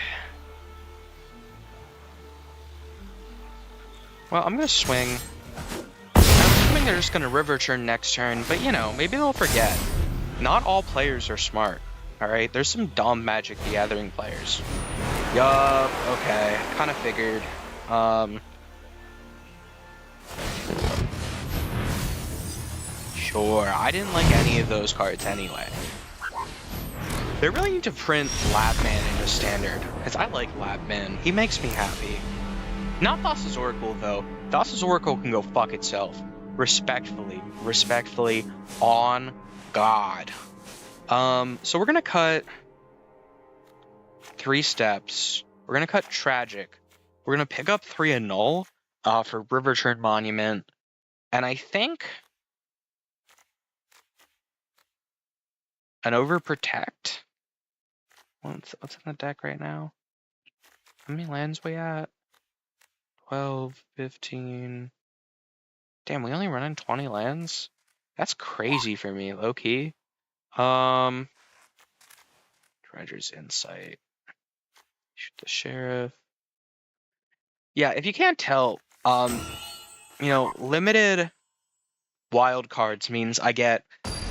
Well, I'm gonna swing. I'm assuming they're just gonna River Churn next turn, but you know, maybe they'll forget. Not all players are smart, alright? There's some dumb Magic the Gathering players. Yup, okay, kinda figured. Sure, I didn't like any of those cards anyway. They really need to print Labman into Standard, because I like Labman. He makes me happy. Not Thassa's Oracle, though. Thassa's Oracle can go fuck itself. Respectfully. Respectfully. On God. So we're gonna cut 3 steps. We're gonna cut Tragic. We're gonna pick up 3 Annul for River Churn Monument. And I think an Overprotect. What's in the deck right now? How many lands we at? 12, 15. Damn, we only run in 20 lands? That's crazy for me, low-key. Treasure's Insight. Shoot the Sheriff. Yeah, if you can't tell, you know, limited wild cards means I get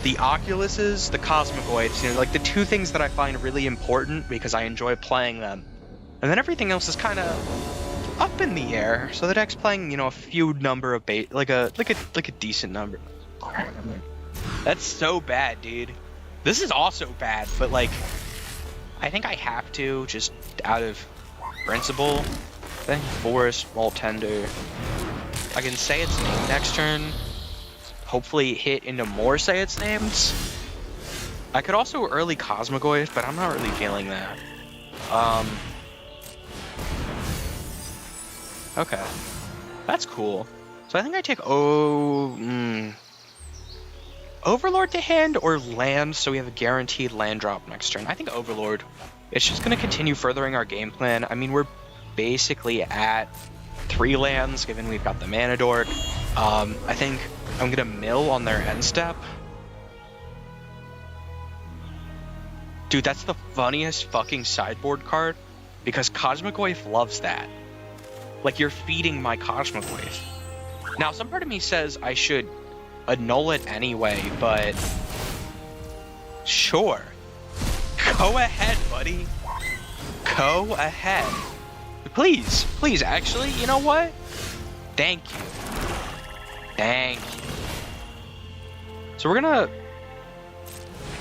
the Oculuses, the Cosmicoids, you know, like the 2 things that I find really important because I enjoy playing them. And then everything else is kind of up in the air. So the deck's playing, you know, a few number of like a decent number. That's so bad, dude. This is also bad, but like I think I have to just out of principle. Then Forest, Tender. I can say its name next turn. Hopefully hit into more say its names. I could also early Cosmicoid, but I'm not really feeling that. Okay. That's cool. So I think I take Overlord to hand or land, so we have a guaranteed land drop next turn. I think Overlord. It's just going to continue furthering our game plan. I mean, we're basically at 3 lands, given we've got the Mana Dork. I think I'm going to mill on their end step. Dude, that's the funniest fucking sideboard card, because Cosmic Wave loves that. Like, you're feeding my Cosmic Wave. Now, some part of me says I should annul it anyway, but sure. Go ahead, buddy. Go ahead. Please, please, actually, you know what? Thank you. Thank you. So we're gonna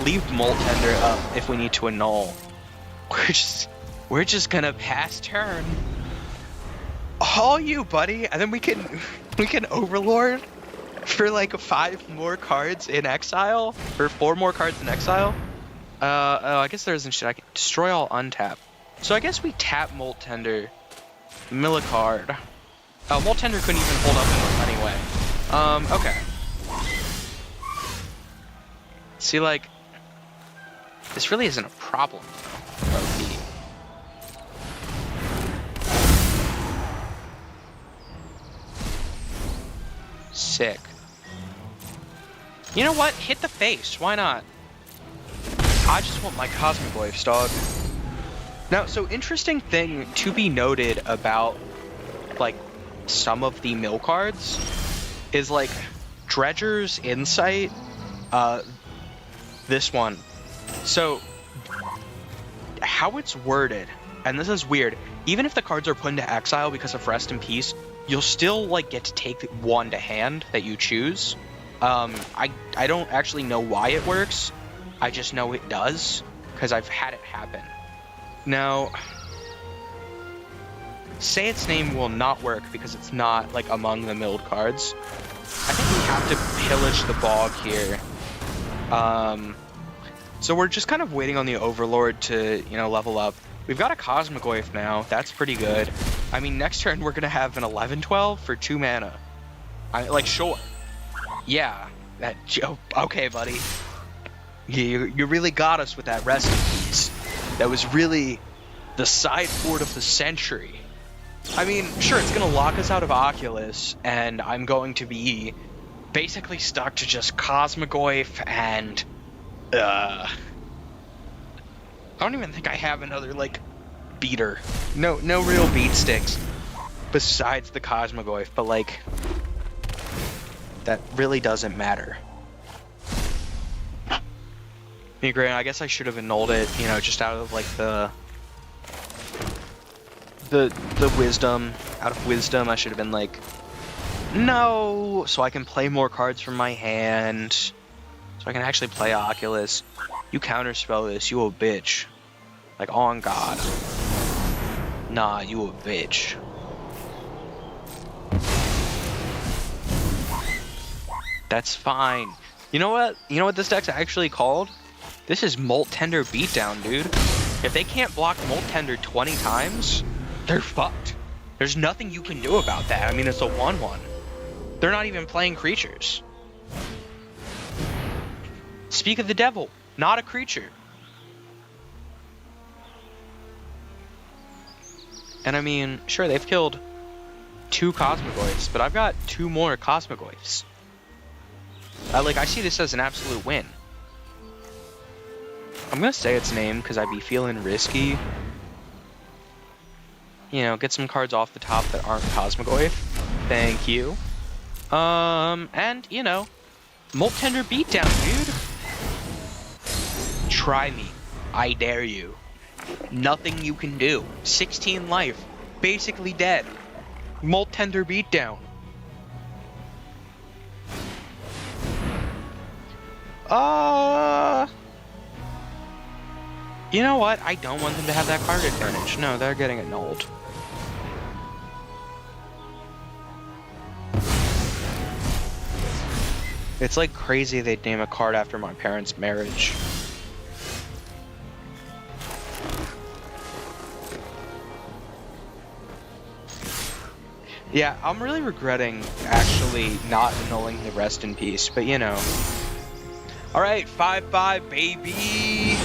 leave Moltender up if we need to annul. We're just gonna pass turn. All you, buddy, and then we can Overlord for like 5 more cards in exile, or 4 more cards in exile. Oh, I guess there isn't shit. I can destroy all untap. So I guess we tap Moltender, mill a card. Oh, Moltender couldn't even hold up anyway. Okay. See, like, this really isn't a problem, though. OP. Sick. You know what? Hit the face. Why not? I just want my Cosmic Waves, dog. Now, so interesting thing to be noted about, like, some of the mill cards is, like, Dredger's Insight, this one. So, how it's worded, and this is weird, even if the cards are put into exile because of Rest in Peace, you'll still, like, get to take one to hand that you choose. I don't actually know why it works, I just know it does, because I've had it happen. Now, Say Its Name will not work because it's not, like, among the milled cards. I think we have to pillage the bog here. So we're just kind of waiting on the Overlord to, you know, level up. We've got a Cosmogoyf now. That's pretty good. I mean, next turn we're gonna have an 11-12 for 2 mana. Like, sure. Yeah. Okay, buddy. You really got us with that Rest in Peace. That was really the sideboard of the century. I mean, sure, it's gonna lock us out of Oculus, and I'm going to be basically stuck to just Cosmogoyf and I don't even think I have another, like, beater. No real beat sticks besides the Cosmogoyf, but, like, that really doesn't matter. I guess I should have annulled it, you know, just out of, like, the wisdom. Out of wisdom, I should have been like, no, so I can play more cards from my hand, so I can actually play Oculus. You counterspell this, you a bitch. Like, on God. Nah, you a bitch. That's fine. You know what? You know what this deck's actually called? This is Molt Tender Beatdown, dude. If they can't block Molt Tender 20 times, they're fucked. There's nothing you can do about that. I mean, it's a 1/1. They're not even playing creatures. Speak of the devil, not a creature. And I mean, sure, they've killed 2 Cosmogoyfs, but I've got 2 more Cosmogoyfs. I see this as an absolute win. I'm gonna say its name because I'd be feeling risky. You know, get some cards off the top that aren't Cosmogoyf. Thank you. And, you know, Molt Tender Beatdown, dude. Try me. I dare you. Nothing you can do. 16 life. Basically dead. Molt Tender Beatdown. You know what? I don't want them to have that card advantage. No, they're getting annulled. It's like crazy they'd name a card after my parents' marriage. Yeah, I'm really regretting actually not annulling the Rest in Peace, but you know. Alright, 5-5, baby!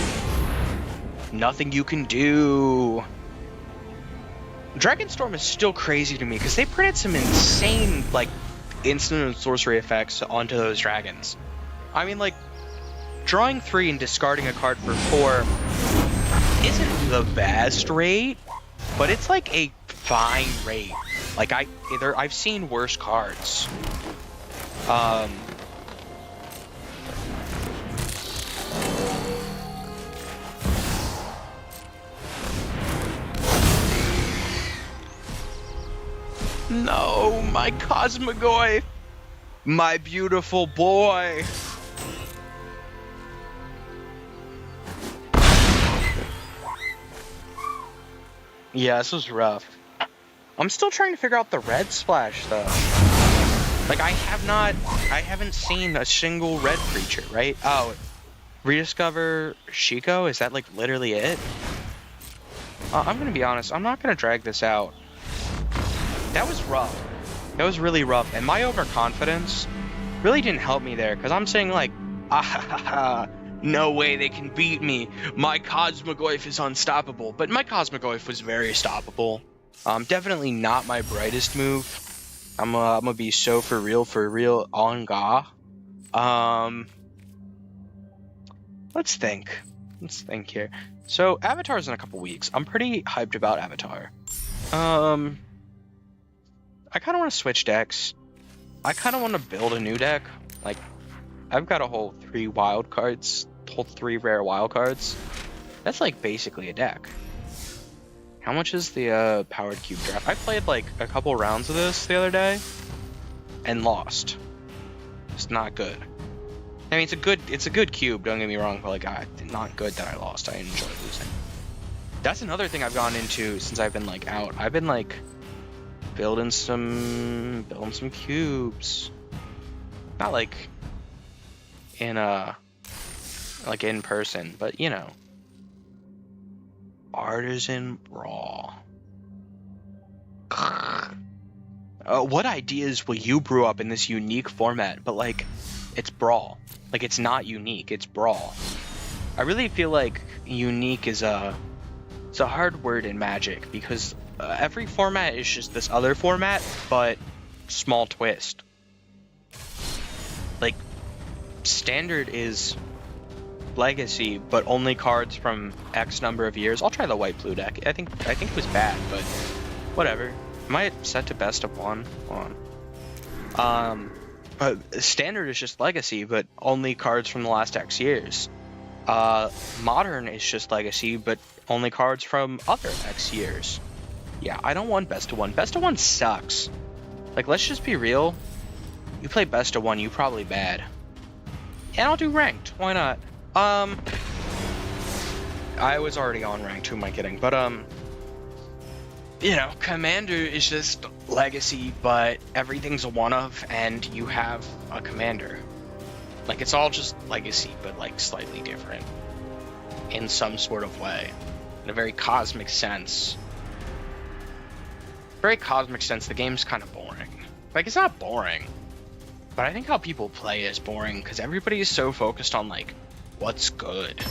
Nothing you can do. Dragonstorm is still crazy to me, because they printed some insane, like, instant and sorcery effects onto those dragons. I mean, like, drawing 3 and discarding a card for 4 isn't the best rate, but it's like a fine rate. Like, I've seen worse cards. No, my Cosmogoyf! My beautiful boy! Yeah, this was rough. I'm still trying to figure out the red splash, though. Like, I haven't seen a single red creature, right? Oh, rediscover Shiko? Is that, like, literally it? I'm gonna be honest, I'm not gonna drag this out. That was rough. That was really rough, and my overconfidence really didn't help me there, because I'm saying, like, no way they can beat me. My Cosmogoyf is unstoppable, but my Cosmogoyf was very stoppable. Definitely not my brightest move. I'm gonna be so for real on Ga. Let's think here. So Avatar's in a couple weeks. I'm pretty hyped about Avatar. I kind of want to switch decks. I kind of want to build a new deck. Like, I've got a whole 3 wild cards, whole 3 rare wild cards. That's like basically a deck. How much is the powered cube draft? I played like a couple rounds of this the other day and lost. It's not good. I mean, it's a good cube. Don't get me wrong, but like, not good that I lost. I enjoy losing. That's another thing I've gone into since I've been like out. I've been like building some cubes. Not like in in person, but you know. Artisan Brawl. What ideas will you brew up in this unique format? But like, it's Brawl. Like, it's not unique, it's Brawl. I really feel like unique is it's a hard word in Magic, because every format is just this other format, but small twist. Like, Standard is Legacy, but only cards from X number of years. I'll try the white-blue deck. I think it was bad, but whatever. Am I set to best of 1? Hold on. Standard is just Legacy, but only cards from the last X years. Modern is just Legacy, but only cards from other X years. Yeah, I don't want best of 1. Best of 1 sucks. Like, let's just be real. You play best of 1, you probably bad. And I'll do ranked. Why not? I was already on ranked. Who am I kidding? But you know, Commander is just Legacy, but everything's a one-of, and you have a Commander. Like, it's all just Legacy, but like slightly different in some sort of way, in a very cosmic sense. Very cosmic sense. The game's kind of boring. Like, it's not boring, but I think how people play is boring because everybody is so focused on like what's good.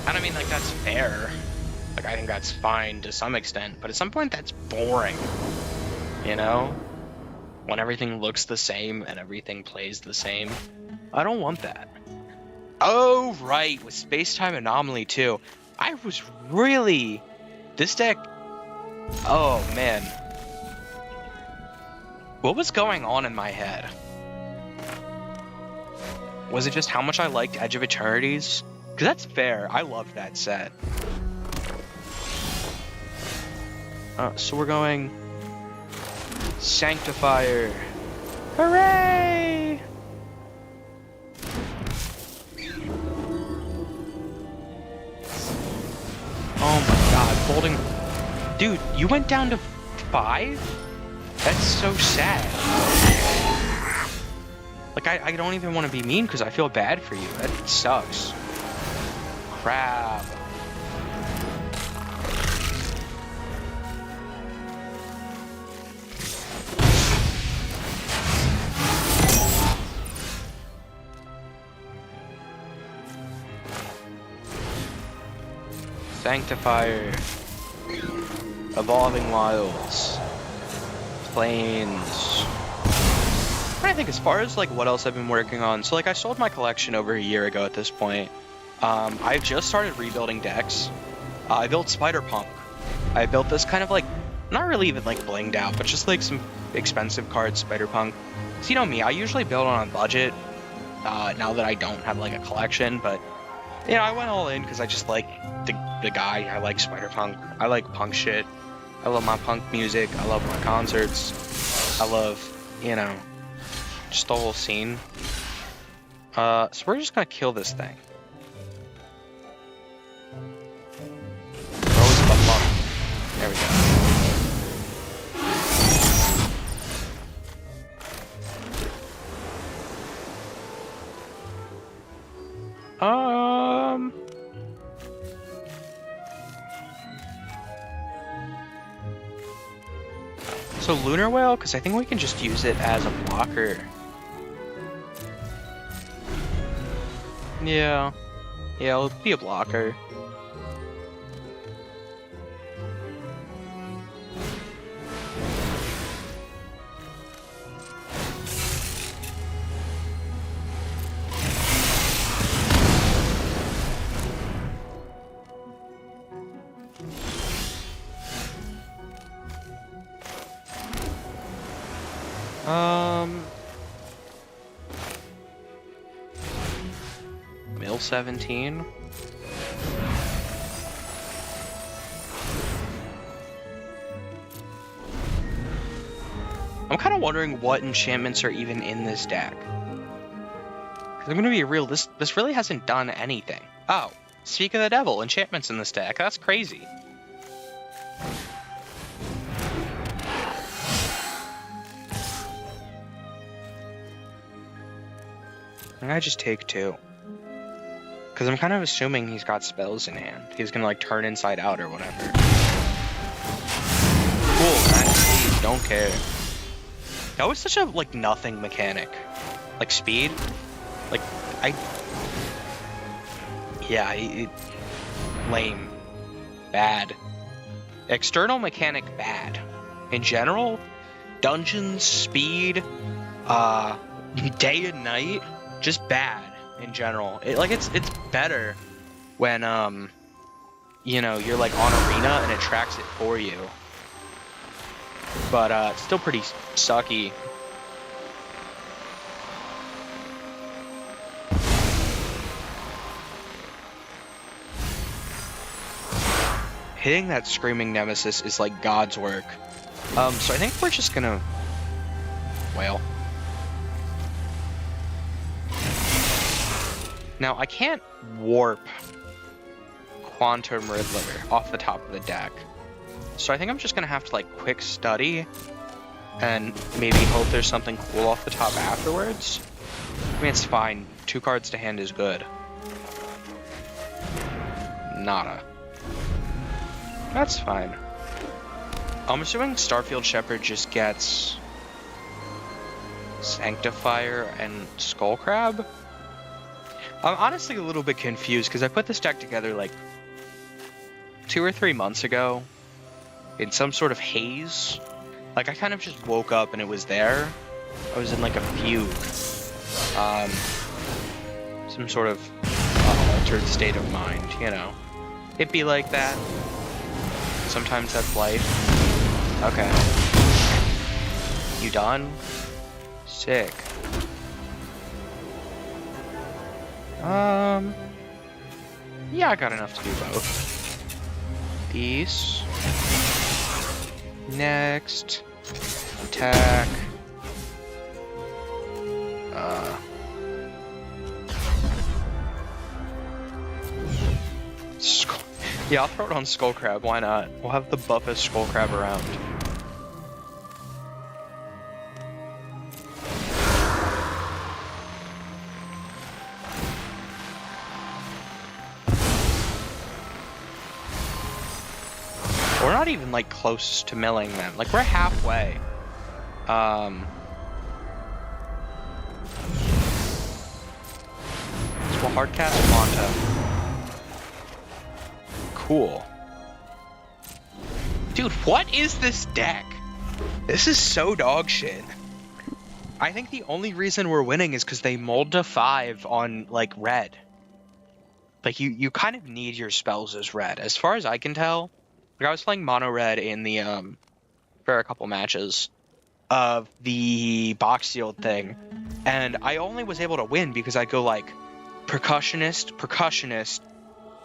And I mean, like, that's fair. Like, I think that's fine to some extent, but at some point that's boring, you know? When everything looks the same and everything plays the same. I don't want that. Oh, right, with Space-Time Anomaly too. I was really... This deck... Oh, man. What was going on in my head? Was it just how much I liked Edge of Eternities? Because that's fair. I love that set. So we're going... Sanctifier. Hooray! Oh my god, folding... Dude, you went down to 5? That's so sad. Like, I don't even want to be mean because I feel bad for you. That sucks. Crap. Sanctifier. Evolving Wilds. Plains. I think as far as like what else I've been working on, so like I sold my collection over a year ago at this point. I've just started rebuilding decks. I built Spider-Punk. I built this kind of like, not really even like blinged out, but just like some expensive cards, Spider-Punk. So you know me, I usually build on a budget, now that I don't have like a collection, but you know, I went all in because I just like the guy. I like Spider-Punk. I like punk shit. I love my punk music. I love my concerts. I love, you know, just the whole scene. So we're just gonna kill this thing. Rose buff up. There we go. So Lunar Whale, because I think we can just use it as a blocker. Yeah, it'll be a blocker. Mill 17. I'm kind of wondering what enchantments are even in this deck. Because I'm going to be real, this really hasn't done anything. Oh, Speak of the Devil, enchantments in this deck. That's crazy. And I just take 2. Because I'm kind of assuming he's got spells in hand. He's going to like turn inside out or whatever. Cool, 9 speed, don't care. That was such a, like, nothing mechanic. Like, speed? Like, yeah, lame. Bad. External mechanic, bad. In general, dungeons, speed, day and night, just bad in general. It's better when, you know, you're, like, on Arena and it tracks it for you. But, it's still pretty sucky. Hitting that Screaming Nemesis is like God's work. So I think we're just gonna wail. Now I can't warp Quantum Riddler off the top of the deck. So I think I'm just gonna have to like quick study and maybe hope there's something cool off the top afterwards. I mean, it's fine. 2 cards to hand is good. Nada. That's fine. I'm assuming Starfield Shepherd just gets Sanctifier and Skullcrab. I'm honestly a little bit confused because I put this deck together like 2 or 3 months ago in some sort of haze. Like I kind of just woke up and it was there. I was in like a fugue. Some sort of altered state of mind, you know. It'd be like that. Sometimes that's life. Okay. You done? Sick. Yeah, I got enough to do both. These. Next. Attack. Yeah, I'll throw it on Skullcrab, why not? We'll have the buffest Skullcrab around. We're not even, like, close to milling them. Like, we're halfway. So we'll hardcast Monta. Cool. Dude, what is this deck? This is so dog shit. I think the only reason we're winning is because they mulled to 5 on, like, red. Like, you kind of need your spells as red. As far as I can tell, like, I was playing mono red in the, for a couple matches of the box sealed thing, and I only was able to win because I go, like, percussionist,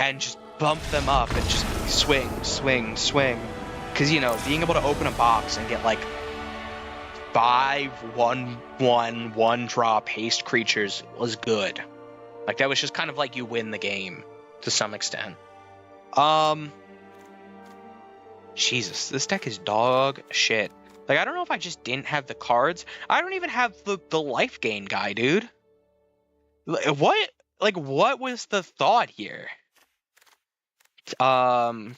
and just bump them up and just swing. Because, you know, being able to open a box and get, like, 5 1/1 haste creatures was good. Like, that was just kind of like you win the game to some extent. Jesus, this deck is dog shit. Like, I don't know if I just didn't have the cards. I don't even have the life gain guy, dude. What? Like, what was the thought here? You know,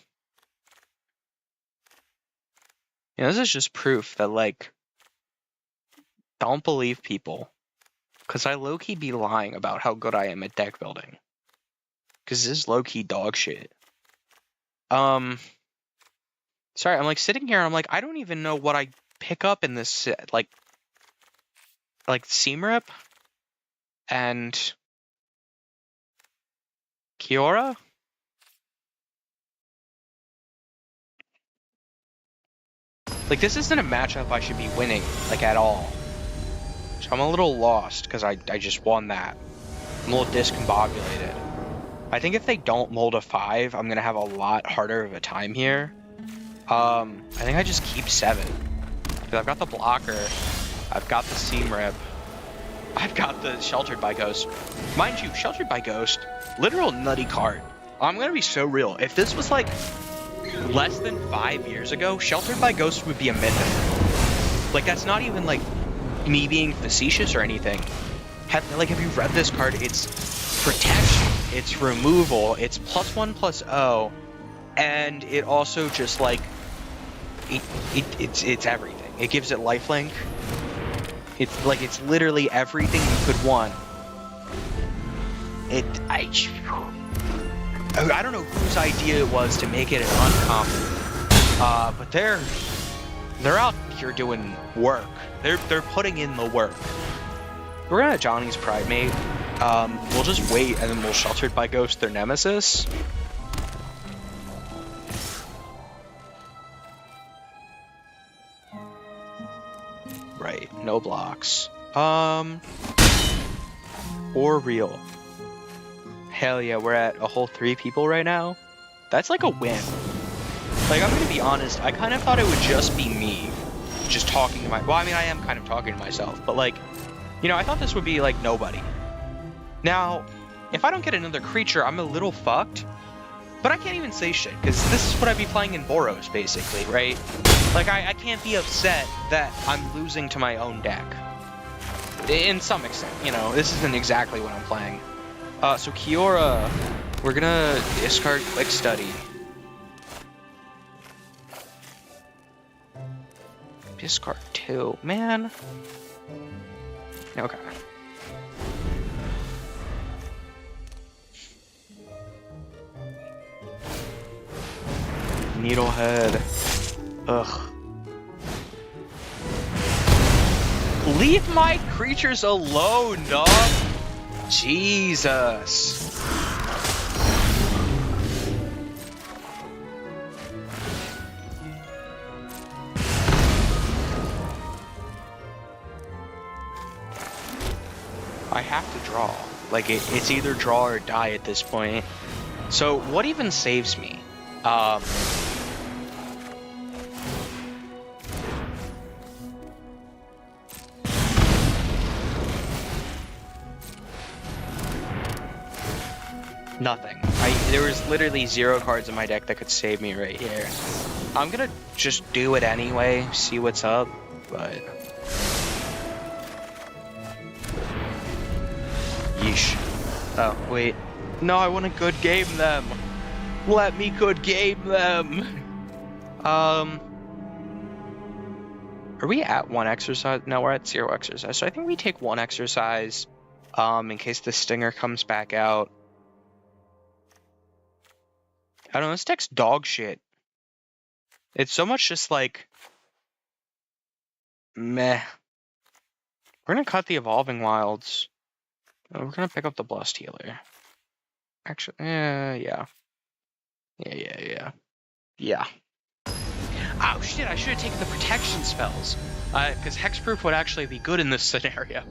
this is just proof that, like, don't believe people. Because I low-key be lying about how good I am at deck building. Because this is low-key dog shit. Sorry, I'm, like, sitting here, I'm like, I don't even know what I pick up in this set. Like Seamrip and Kiora? Like, this isn't a matchup I should be winning, like, at all. So I'm a little lost because I just won that. I'm a little discombobulated. I think if they don't mold a 5, I'm gonna have a lot harder of a time here. I think I just keep 7. Because I've got the blocker, I've got the seam rip, I've got the Sheltered by Ghost. Mind you, Sheltered by Ghost, literal nutty card. I'm gonna be so real. If this was like less than 5 years ago, Sheltered by Ghost would be a mythic. Like, that's not even like me being facetious or anything. Have you read this card? It's protection, it's removal, it's +1/+0, and it also just like it's everything. It gives it lifelink. It's literally everything you could want. I don't know whose idea it was to make it an uncommon, but they're out here doing work. They're putting in the work. We're gonna Johnny's Primate. We'll just wait and then we'll Sheltered by Ghost their Nemesis. Right, no blocks. Or real. Hell yeah, we're at a whole 3 people right now. That's like a win. Like, I'm gonna be honest, I kind of thought it would just be me just talking to well, I mean, I am kind of talking to myself, but like, you know, I thought this would be like nobody. Now, if I don't get another creature, I'm a little fucked. But I can't even say shit, because this is what I'd be playing in Boros, basically, right? Like, I can't be upset that I'm losing to my own deck. In some extent, you know, this isn't exactly what I'm playing. So Kiora, we're gonna discard Quick Study. Discard 2, man. Okay. Needlehead. Ugh. Leave my creatures alone, dog. Jesus. I have to draw. Like, it's either draw or die at this point. So what even saves me? Nothing. There was literally 0 cards in my deck that could save me right here. I'm gonna just do it anyway, see what's up, but... Yeesh. Oh, wait. No, I want to good game them! Let me good game them! Are we at 1 exercise? No, we're at 0 exercise. So I think we take 1 exercise, in case the stinger comes back out. I don't know, this deck's dog shit. It's so much just like... meh. We're gonna cut the Evolving Wilds. We're gonna pick up the Blessed Healer. Actually, yeah. Yeah. Oh shit, I should have taken the protection spells. Because Hexproof would actually be good in this scenario.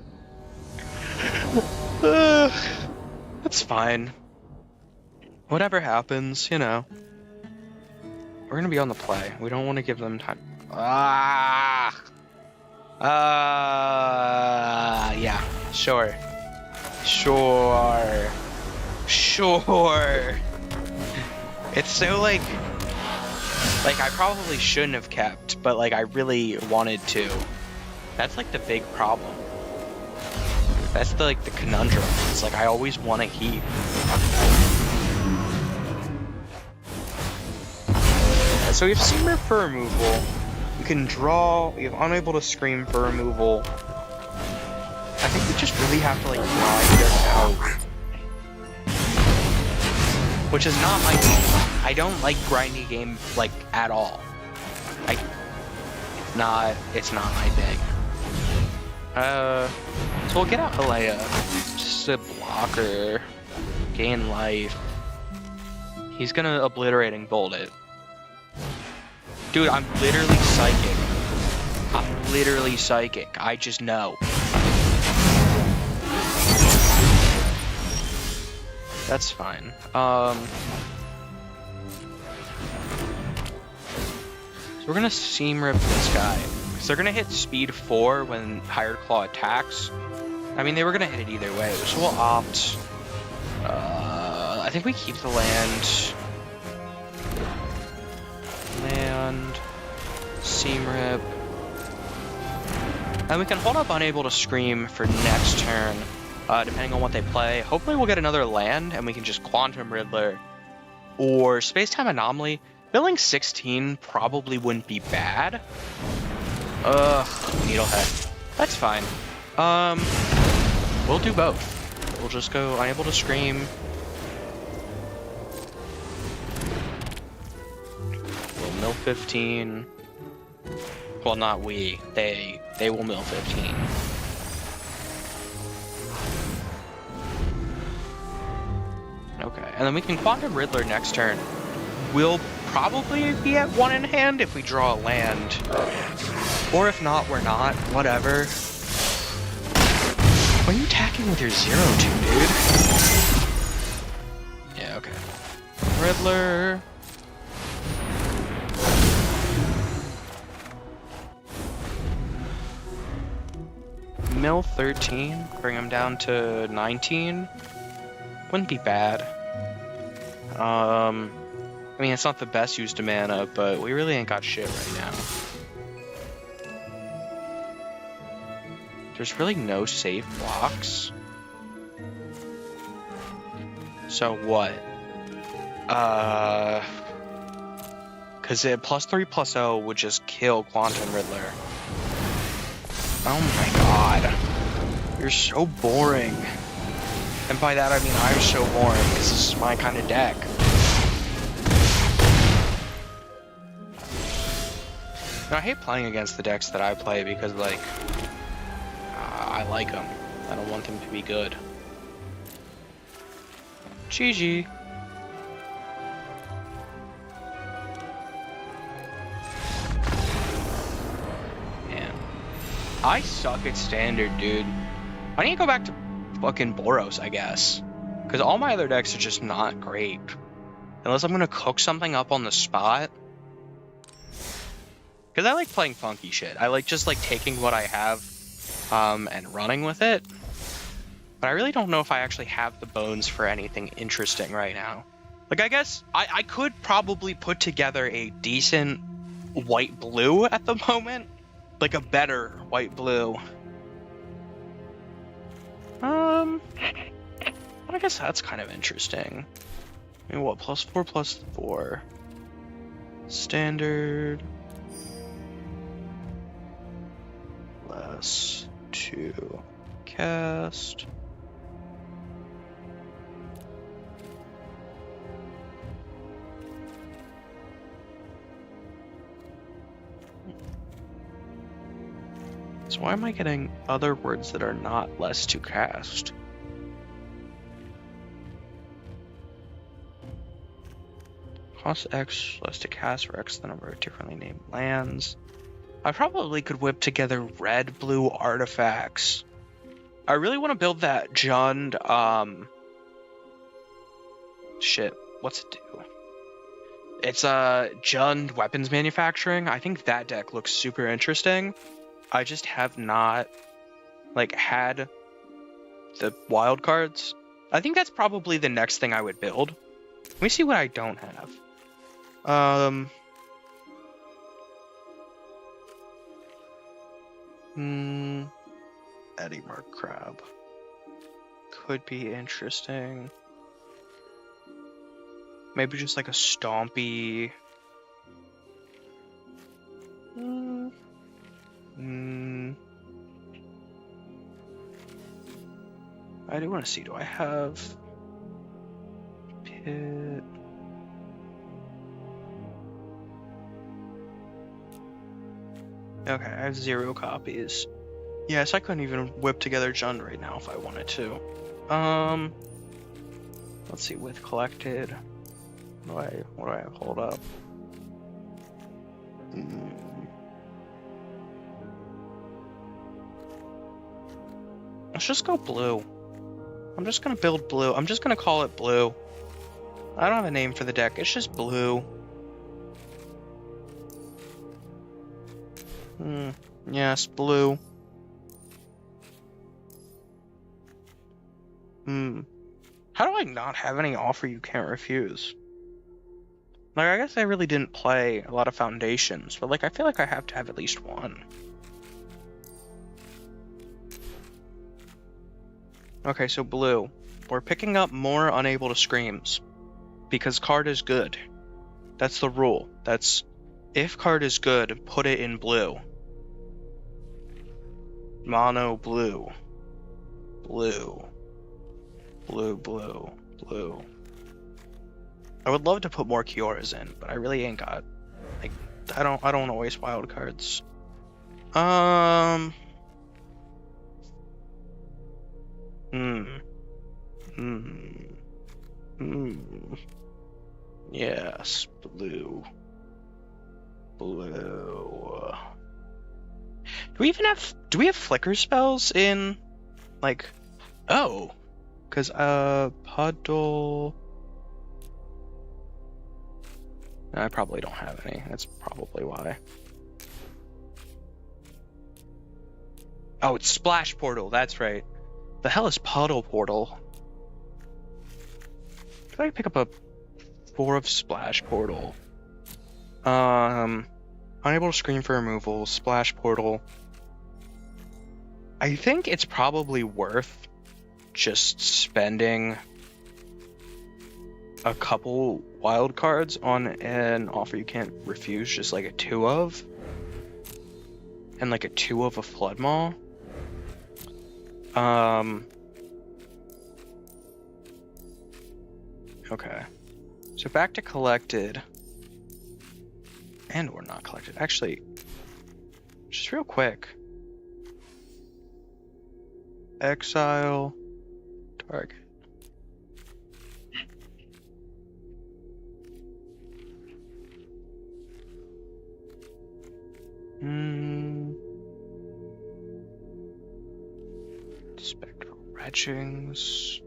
That's fine. Whatever happens, you know. We're gonna be on the play. We don't want to give them time. Yeah, sure. It's so like I probably shouldn't have kept, but like I really wanted to. That's like the big problem. That's the conundrum. It's like I always want to keep. So we have Seamer for removal. We can draw. We have Unable to Scream for removal. I think we just really have to like grind this out. Which is not my game. I don't like grindy game like at all. It's not my thing. So we'll get out Halea. Just a blocker. Gain life. He's gonna Obliterating Bolt it. Dude, I'm literally psychic. I just know. That's fine. So we're gonna seam rip this guy. Because they're gonna hit speed 4 when Hired Claw attacks. I mean, they were gonna hit it either way, so we'll opt. I think we keep the land. Land. Seam rip. And we can hold up Unable to Scream for next turn, depending on what they play. Hopefully we'll get another land, and we can just Quantum Riddler. Or Space-Time Anomaly. Billing 16 probably wouldn't be bad. Needlehead. That's fine. We'll do both. We'll just go Unable to Scream. We'll mill 15. Well, not we. They will mill 15. Okay, and then we can Quantum Riddler next turn. We'll probably be at 1 in hand if we draw a land. Or if not, we're not. Whatever. What are you attacking with your 0-2, dude? Yeah, okay. Riddler. Mill 13. Bring him down to 19. Wouldn't be bad. I mean, it's not the best use of mana, but we really ain't got shit right now. There's really no safe blocks. So what? Because it +3/+0 would just kill Quantum Riddler. Oh my god. You're so boring. And by that I mean I'm so boring, because this is my kind of deck. Now, I hate playing against the decks that I play because, like, I like them. I don't want them to be good. GG. Man. I suck at Standard, dude. I need to go back to fucking Boros, I guess. Because all my other decks are just not great. Unless I'm going to cook something up on the spot. Because I like playing funky shit. I like just like taking what I have and running with it. But I really don't know if I actually have the bones for anything interesting right now. Like, I guess I could probably put together a decent white-blue at the moment. Like a better white-blue. I guess that's kind of interesting. I mean, what, +4/+4? Standard. Less 2 cast. So why am I getting other words that are not less to cast? Cost X less to cast for X the number of differently named lands. I probably could whip together red-blue artifacts. I really want to build that Jund, shit, what's it do? It's Jund weapons manufacturing. I think that deck looks super interesting. I just have not, like, had the wild cards. I think that's probably the next thing I would build. Let me see what I don't have. Eddie Mark Crab. Could be interesting. Maybe just like a stompy. I do want to see, do I have Pit? Okay, I have 0 copies. Yes, I couldn't even whip together Jund right now if I wanted to. Let's see, with collected. What do I hold up? Let's just go blue. I'm just gonna build blue. I'm just gonna call it blue. I don't have a name for the deck. It's just blue. Yes, blue. How do I not have any offer you can't refuse? Like, I guess I really didn't play a lot of foundations, but like, I feel like I have to have at least one. Okay, so blue. We're picking up more Unable to Screams because card is good. That's the rule. That's if card is good, put it in blue. Mono blue. Blue. Blue, blue, blue. I would love to put more Kioras in, but I really ain't got, like, I don't want to waste wild cards. Yes, blue. Blue. Do we have flicker spells in, like, oh, because, puddle. I probably don't have any. That's probably why. Oh, it's Splash Portal. That's right. The hell is Puddle Portal? Could I pick up a 4 of Splash Portal? Unable to screen for removal. Splash Portal. I think it's probably worth just spending a couple wild cards on an offer you can't refuse, just like a 2 of, and like a 2 of a Flood Maw. Okay, so back to collected, and we're not collected. Actually, just real quick, exile target. Spectral Retchings.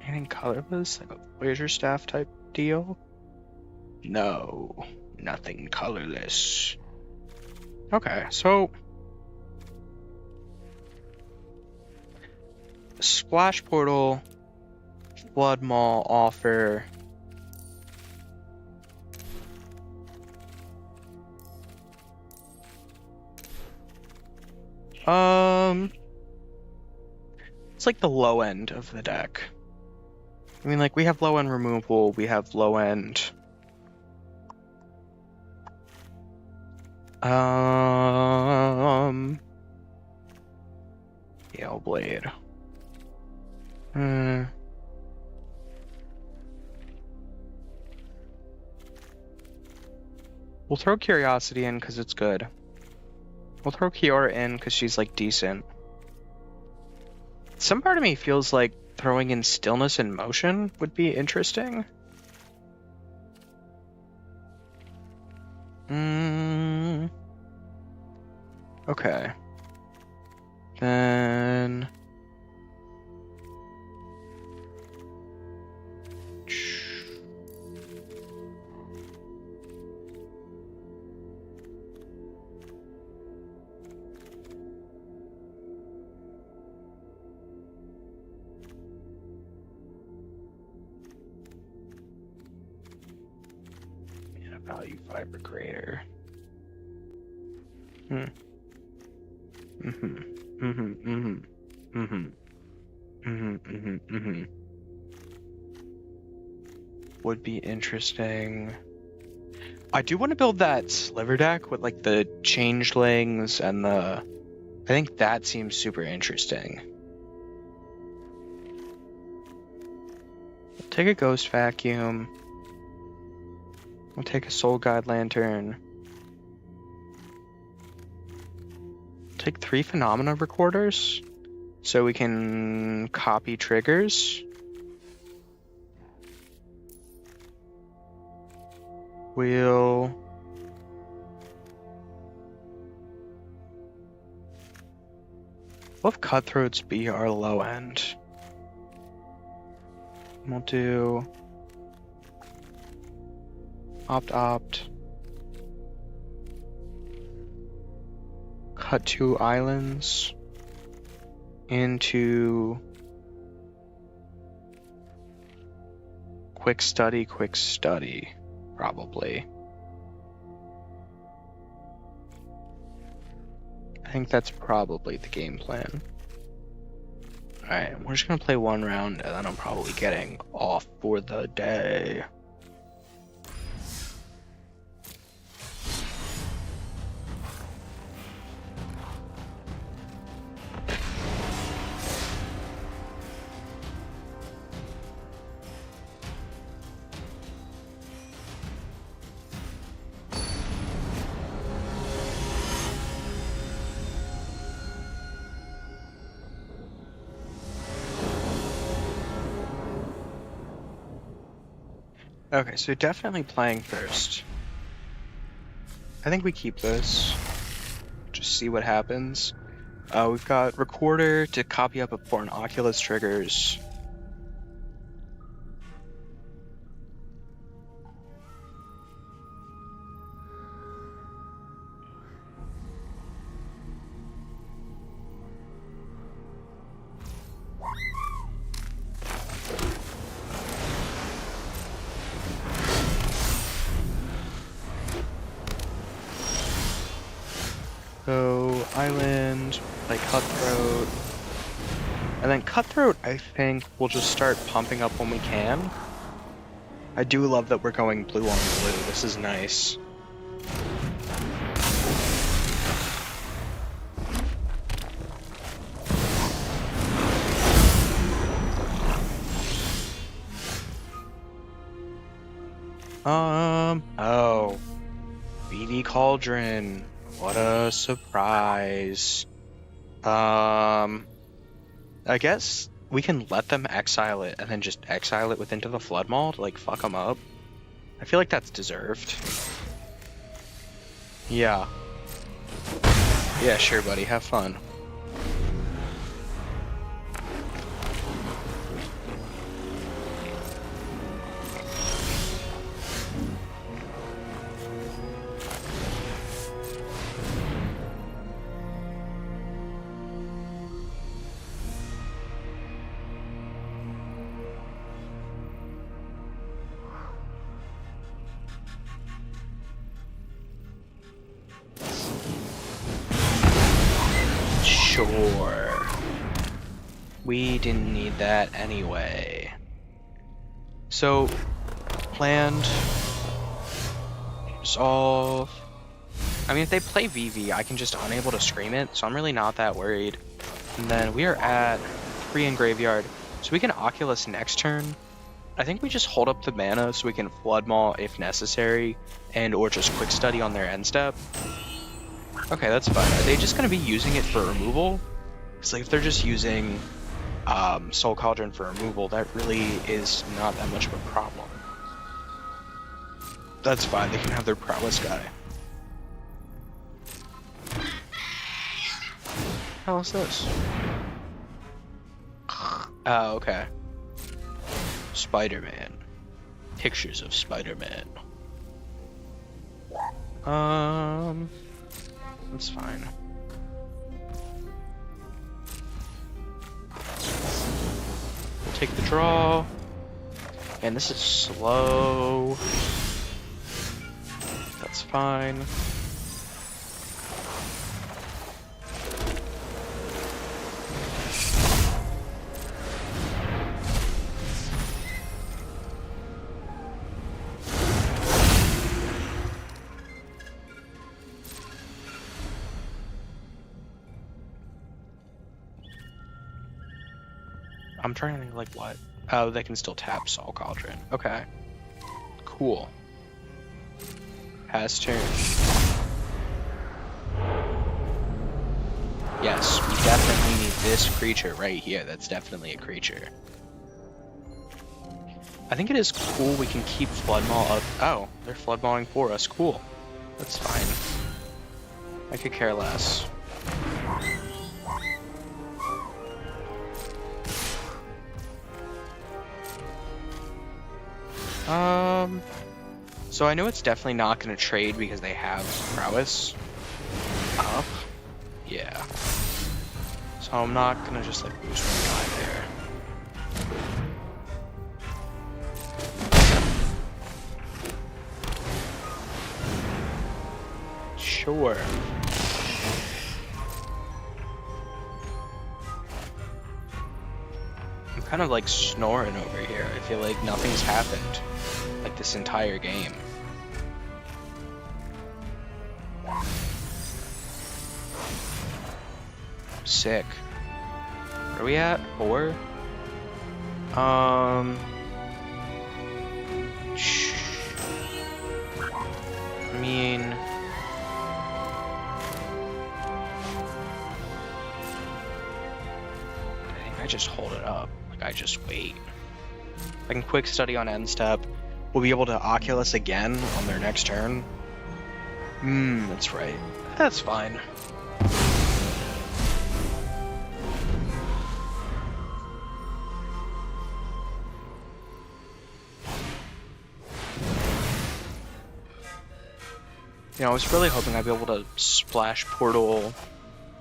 Anything colorless, like a Voyager Staff type deal? No, nothing colorless. Okay, so Splash Portal, Flood Maw offer. It's like the low end of the deck. I mean, like, we have low end removal, we have low end. Gale Blade. We'll throw Curiosity in because it's good. We'll throw Kiora in because she's, like, decent. Some part of me feels like throwing in Stillness and Motion would be interesting. Okay. Then... Value Fiber Creator. Would be interesting. I do want to build that Sliver deck with like the Changelings and the I think that seems super interesting. We'll take a Ghost Vacuum. We'll take a Soul Guide Lantern. Take 3 Phenomena Recorders so we can copy triggers. We'll have Cutthroats be our low end. We'll do opt. Cut 2 islands into quick study, probably. I think that's probably the game plan. Alright, we're just gonna play 1 round and then I'm probably getting off for the day. Okay, so definitely playing first. I think we keep this. Just see what happens. We've got Recorder to copy up important Oculus triggers. So, Island, play Cutthroat. And then Cutthroat, I think, we'll just start pumping up when we can. I do love that we're going blue on blue. This is nice. Oh. BD Cauldron. What a surprise. I guess we can let them exile it and then just exile it with Into the Flood Maw to like fuck them up. I feel like that's deserved. Yeah. Yeah, sure, buddy. Have fun. Sure. We didn't need that anyway. So, land, resolve. I mean, if they play VV, I can just unable to scream it, so I'm really not that worried. And then we are at 3 in graveyard, so we can Oculus next turn. I think we just hold up the mana so we can Flood Maw if necessary, and or just Quick Study on their end step. Okay, that's fine. Are they just going to be using it for removal? Because like, if they're just using Soul Cauldron for removal, that really is not that much of a problem. That's fine. They can have their prowess guy. How is this? Oh, okay. Spider-Man. Pictures of Spider-Man. That's fine. We'll take the draw. And this is slow. That's fine. I'm trying to think like what? Oh, they can still tap Soul Cauldron. Okay. Cool. Pass turn. Yes, we definitely need this creature right here. That's definitely a creature. I think it is cool we can keep Flood Maul up. Oh, they're Flood Mauling for us. Cool. That's fine. I could care less. So I know it's definitely not going to trade because they have prowess up. Yeah. So I'm not going to just like lose one guy there. Sure. I'm kind of like snoring over here. I feel like nothing's happened like this entire game. Sick. Where are we at? 4? I mean, I just hold it up. Like, I just wait. I can quick study on end step. We'll be able to Oculus again on their next turn. That's right. That's fine. You know, I was really hoping I'd be able to splash portal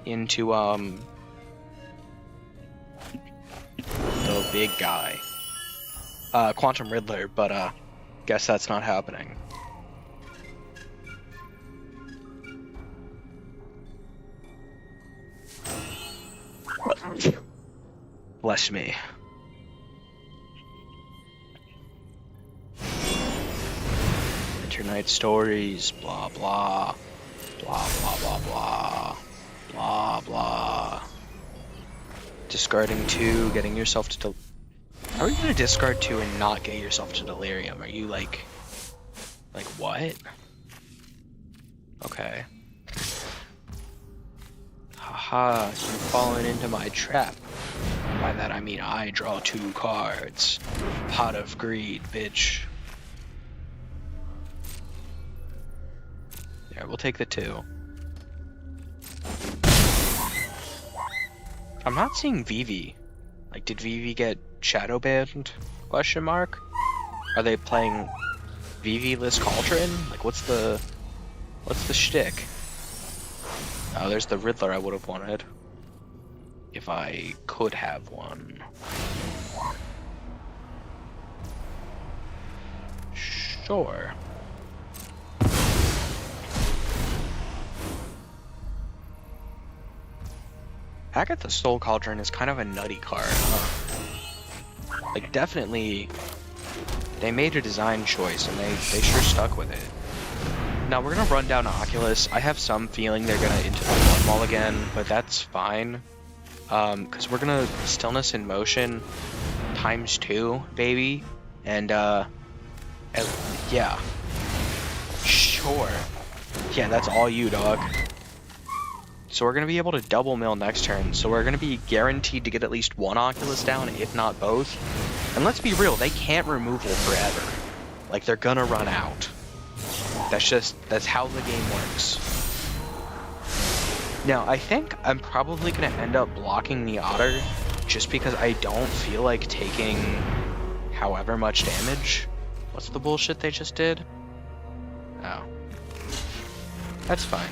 into the big guy, Quantum Riddler, but guess that's not happening. Bless me. Night stories, blah blah, blah blah blah blah, blah blah. Discarding 2, getting yourself to How are you gonna discard 2 and not get yourself to Delirium? Are you like what? Okay. Haha, you've fallen into my trap. By that I mean I draw 2 cards. Pot of greed, bitch. Yeah, we'll take the 2. I'm not seeing Vivi. Like, did Vivi get shadow banned? Question mark? Are they playing Vivi-less Cauldron? Like, what's the shtick? Oh, there's the Riddler I would have wanted. If I could have one. Sure. Agatha's Soul Cauldron is kind of a nutty card, huh? Like, definitely, they made a design choice, and they sure stuck with it. Now, we're gonna run down Oculus. I have some feeling they're gonna into the Blood Maul again, but that's fine. Because we're gonna Stillness in Motion ×2, baby. And, yeah. Sure. Yeah, that's all you, dog. So we're going to be able to double mill next turn, so we're going to be guaranteed to get at least 1 Oculus down, if not both. And let's be real, they can't removal forever. Like, they're gonna run out. That's how the game works. Now, I think I'm probably going to end up blocking the Otter, just because I don't feel like taking however much damage. What's the bullshit they just did? Oh. That's fine.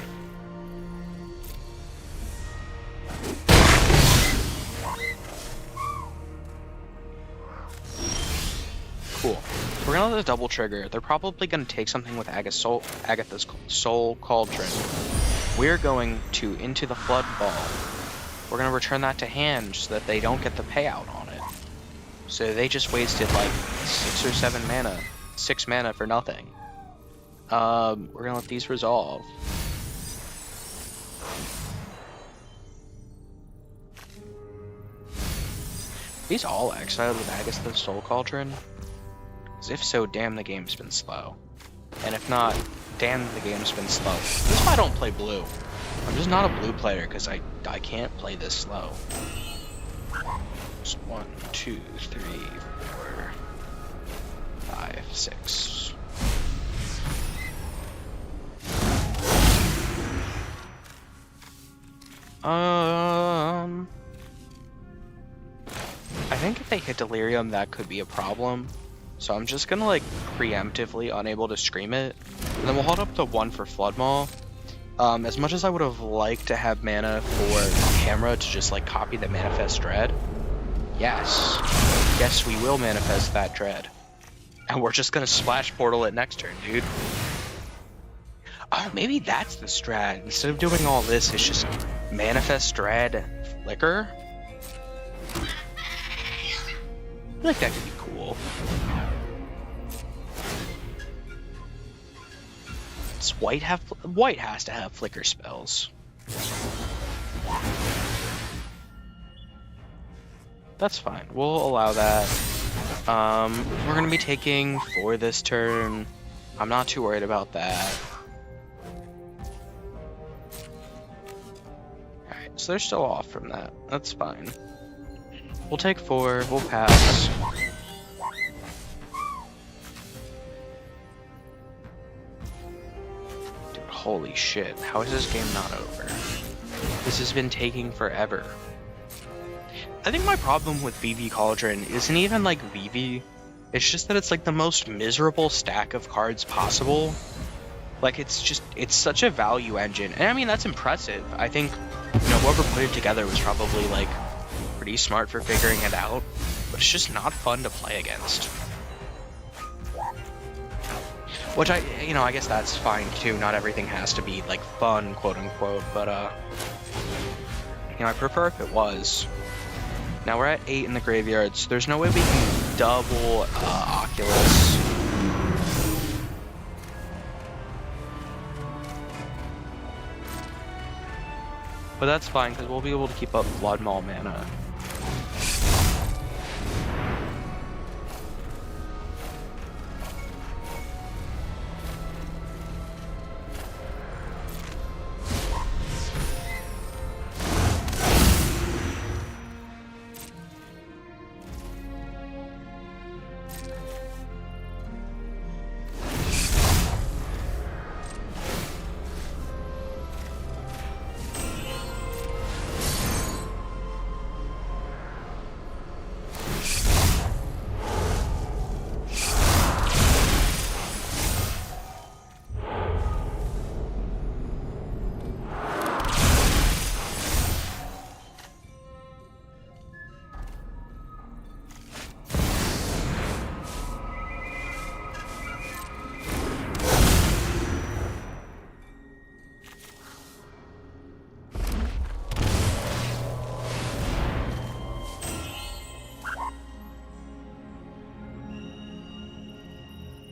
Cool. So we're gonna let the double trigger. They're probably gonna take something with Agatha's Soul Cauldron. We're going to into the Flood Ball. We're gonna return that to hand so that they don't get the payout on it. So they just wasted like 6 or 7 mana, 6 mana for nothing. We're gonna let these resolve. He's all exiled with Agatha's Soul Cauldron? Because if so, damn, the game's been slow. And if not, damn, the game's been slow. This is why I don't play blue. I'm just not a blue player, because I can't play this slow. Just 1, 2, 3, 4, 5, 6. I think if they hit Delirium, that could be a problem. So I'm just gonna like preemptively unable to scream it. And then we'll hold up to 1 for Flood Maw. As much as I would have liked to have mana for camera to just like copy the Manifest Dread. Yes, we will manifest that Dread. And we're just gonna Splash Portal it next turn, dude. Oh, maybe that's the strat. Instead of doing all this, it's just Manifest Dread Flicker. I feel like that could be cool. Does white have... White has to have Flicker spells. That's fine. We'll allow that. We're going to be taking 4 this turn. I'm not too worried about that. Alright, so they're still off from that. That's fine. We'll take 4. We'll pass. Dude, holy shit. How is this game not over? This has been taking forever. I think my problem with VV Cauldron isn't even like VV. It's just that it's like the most miserable stack of cards possible. Like it's such a value engine. And I mean, that's impressive. I think, you know, whoever put it together was probably like pretty smart for figuring it out. But it's just not fun to play against. Which I guess that's fine too. Not everything has to be like fun, quote unquote. But I prefer if it was. Now we're at 8 in the graveyard, so there's no way we can double Oculus. But that's fine, because we'll be able to keep up Blood Maul mana.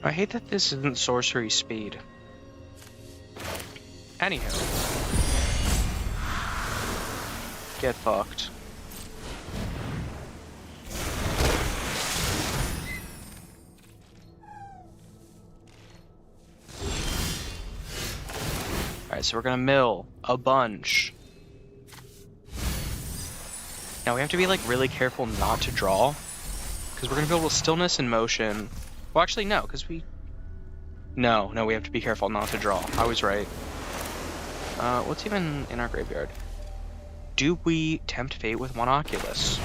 I hate that this isn't sorcery speed. Anywho. Get fucked. Alright, so we're gonna mill a bunch. Now we have to be like really careful not to draw. Because we're gonna be able to Stillness in Motion. Well, actually, no, because we... No, we have to be careful not to draw. I was right. What's even in our graveyard? Do we tempt fate with 1 Oculus?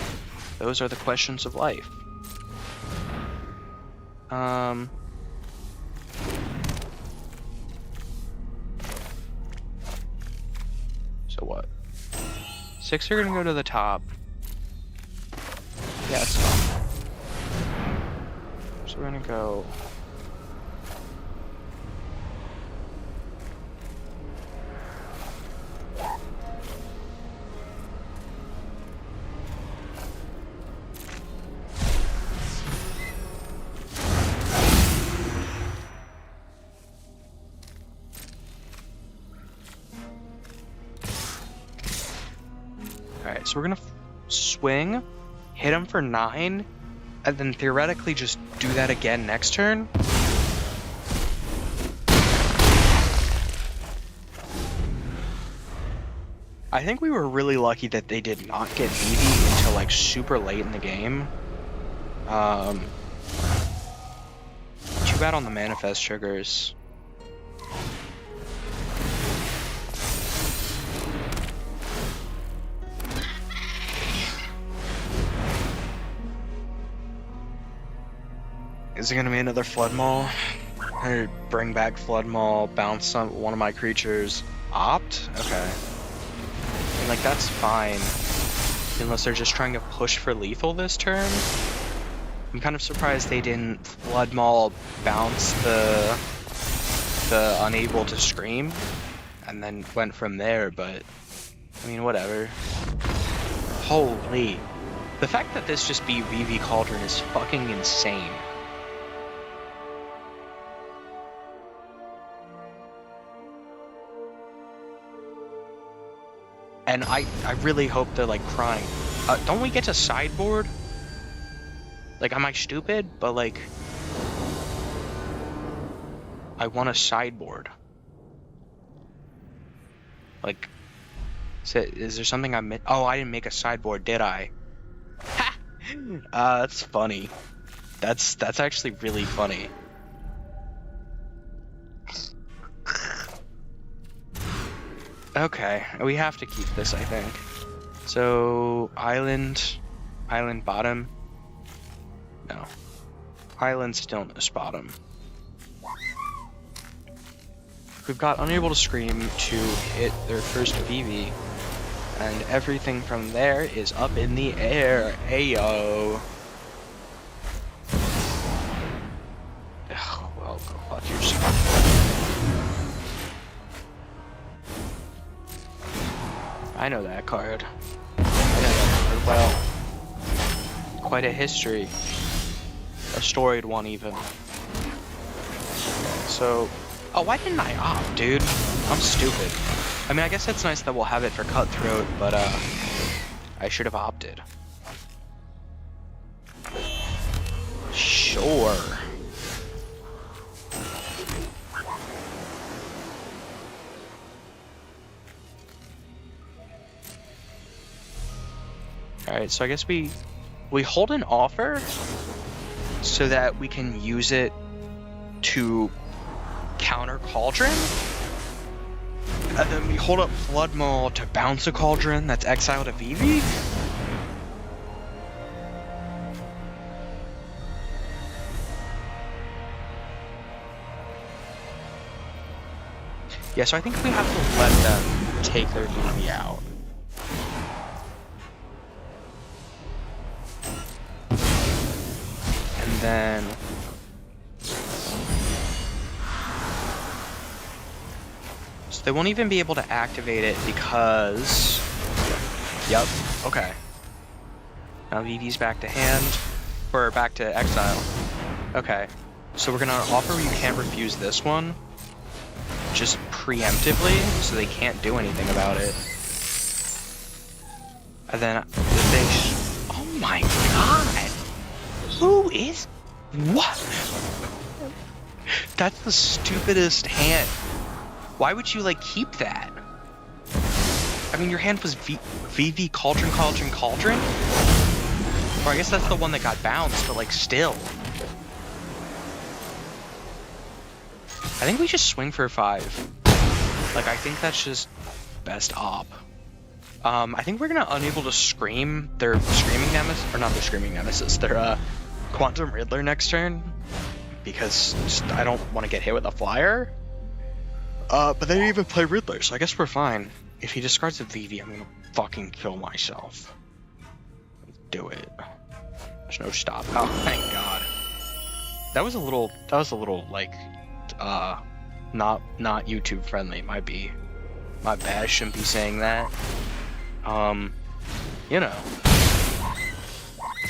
Those are the questions of life. So what? 6 are gonna go to the top. Yeah, it's fine. So we're gonna go... Alright, so we're gonna swing hit him for 9, and then theoretically just do that again next turn. I think we were really lucky that they did not get Vivi until like super late in the game. Too bad on the manifest triggers. Is it gonna be another Flood Maul? Or bring back Flood Maul, bounce on one of my creatures, opt? Okay. I mean, like, that's fine. Unless they're just trying to push for lethal this turn. I'm kind of surprised they didn't Flood Maul, bounce the unable to scream, and then went from there, but I mean, whatever. Holy. The fact that this just beat VV Cauldron is fucking insane. And I really hope they're like crying. Don't we get to sideboard? Like, am I stupid? But like, I want a sideboard. Like, is there something I missed? Oh, I didn't make a sideboard, did I? Ha! That's funny. That's actually really funny. Okay, we have to keep this, I think. So, island bottom. No. Island stillness bottom. We've got unable to scream to hit their first VV. And everything from there is up in the air. Ayo. Ugh, well, go fuck yourself. I know that card. I know that card well. Quite a history. A storied one, even. So... Oh, why didn't I opt, dude? I'm stupid. I mean, I guess it's nice that we'll have it for Cutthroat, but, I should have opted. Sure. Alright, so I guess we hold an offer so that we can use it to counter Cauldron, and then we hold up Flood Maul to bounce a Cauldron that's exiled to VV? Yeah, so I think we have to let them take their VV out. And then... they won't even be able to activate it because... Yep, okay. Now VV's back to hand, or back to exile. Okay, so we're gonna offer you can't refuse this one, just preemptively, so they can't do anything about it. And then oh my god! Who is... What? That's the stupidest hand. Why would you, like, keep that? I mean, your hand was VV Cauldron. Or I guess that's the one that got bounced, but, like, still. I think we just swing for 5. Like, I think that's just best op. I think we're gonna unable to scream their Screaming Nemesis, or not their Screaming Nemesis, their, Quantum Riddler next turn. Because just, I don't want to get hit with a flyer. But they didn't even play Riddler, so I guess we're fine. If he discards a VV, I'm gonna fucking kill myself. Do it. There's no stop. Oh, thank God. That was a little, like, not YouTube friendly. Might be. My bad, shouldn't be saying that. You know.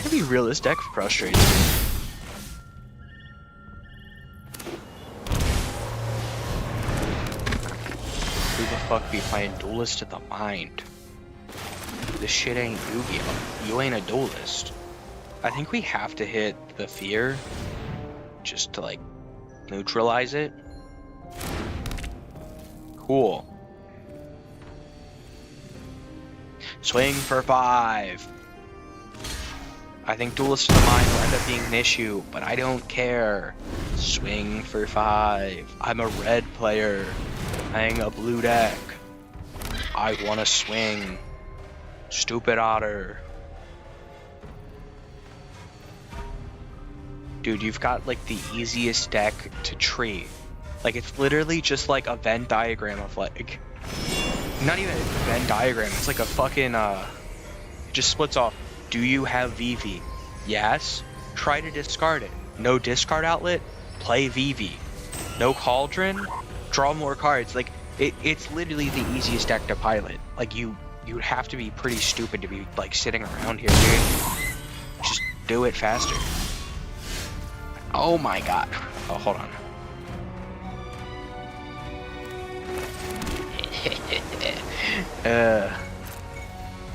To be real, this deck frustrates me. Who the fuck be playing Duelist to the Mind? this shit ain't Yu-Gi-Oh! You ain't a duelist. I think we have to hit the fear just to like neutralize it. Cool. Swing for 5. I think Duelist of the Mind will end up being an issue, but I don't care. Swing for 5. I'm a red player playing a blue deck. I want to swing. Stupid otter. Dude, you've got like the easiest deck to treat. Like, it's literally just like a Venn diagram of like, not even a Venn diagram, it's like a fucking it just splits off. Do you have VV? Yes. Try to discard it. No discard outlet? Play VV. No cauldron? Draw more cards. Like, it's literally the easiest deck to pilot. Like, you'd have to be pretty stupid to be like sitting around here, dude. Just do it faster. Oh my god. Oh, hold on.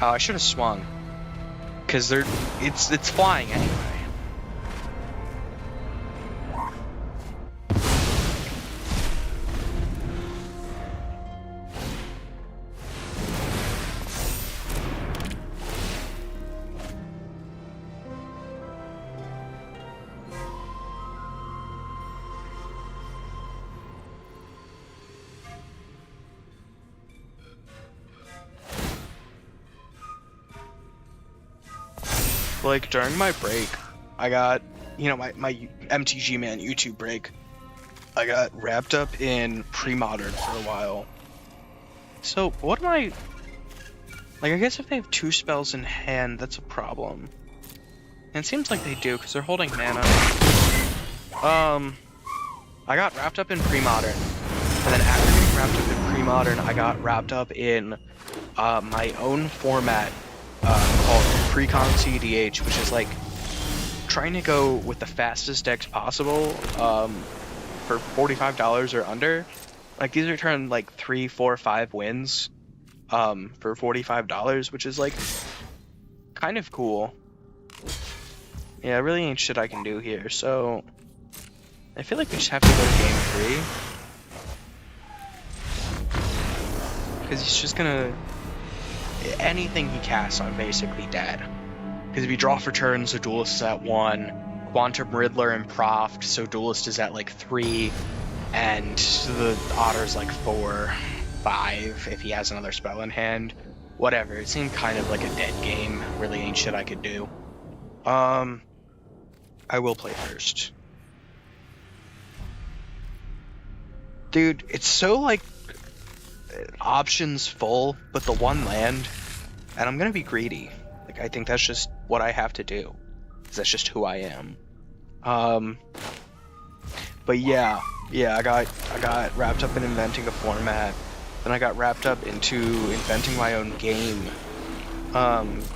Oh, I should have swung. Cause it's flying anyway. Like, during my break, I got, you know, my MTG Man YouTube break, I got wrapped up in pre-modern for a while. So, what am I... Like, I guess if they have 2 spells in hand, that's a problem. And it seems like they do, because they're holding mana. I got wrapped up in pre-modern. And then after getting wrapped up in pre-modern, I got wrapped up in my own format called Precon CDH, which is like trying to go with the fastest decks possible for $45 or under. Like, these return like 3, 4, 5 wins for $45, which is like kind of cool. Yeah, really ain't shit I can do here, so I feel like we just have to go to game 3. Because he's just gonna... Anything he casts, I'm basically dead. Because if you draw for turns, so Duelist is at 1, Quantum Riddler and Proft, so Duelist is at like 3, and the Otter's like 4, 5 if he has another spell in hand. Whatever, it seemed kind of like a dead game. Really ain't shit I could do. I will play first. Dude, it's so like... options full, but the one land, and I'm gonna be greedy. Like, I think that's just what I have to do, because that's just who I am. But yeah, I got wrapped up in inventing a format, then I got wrapped up into inventing my own game,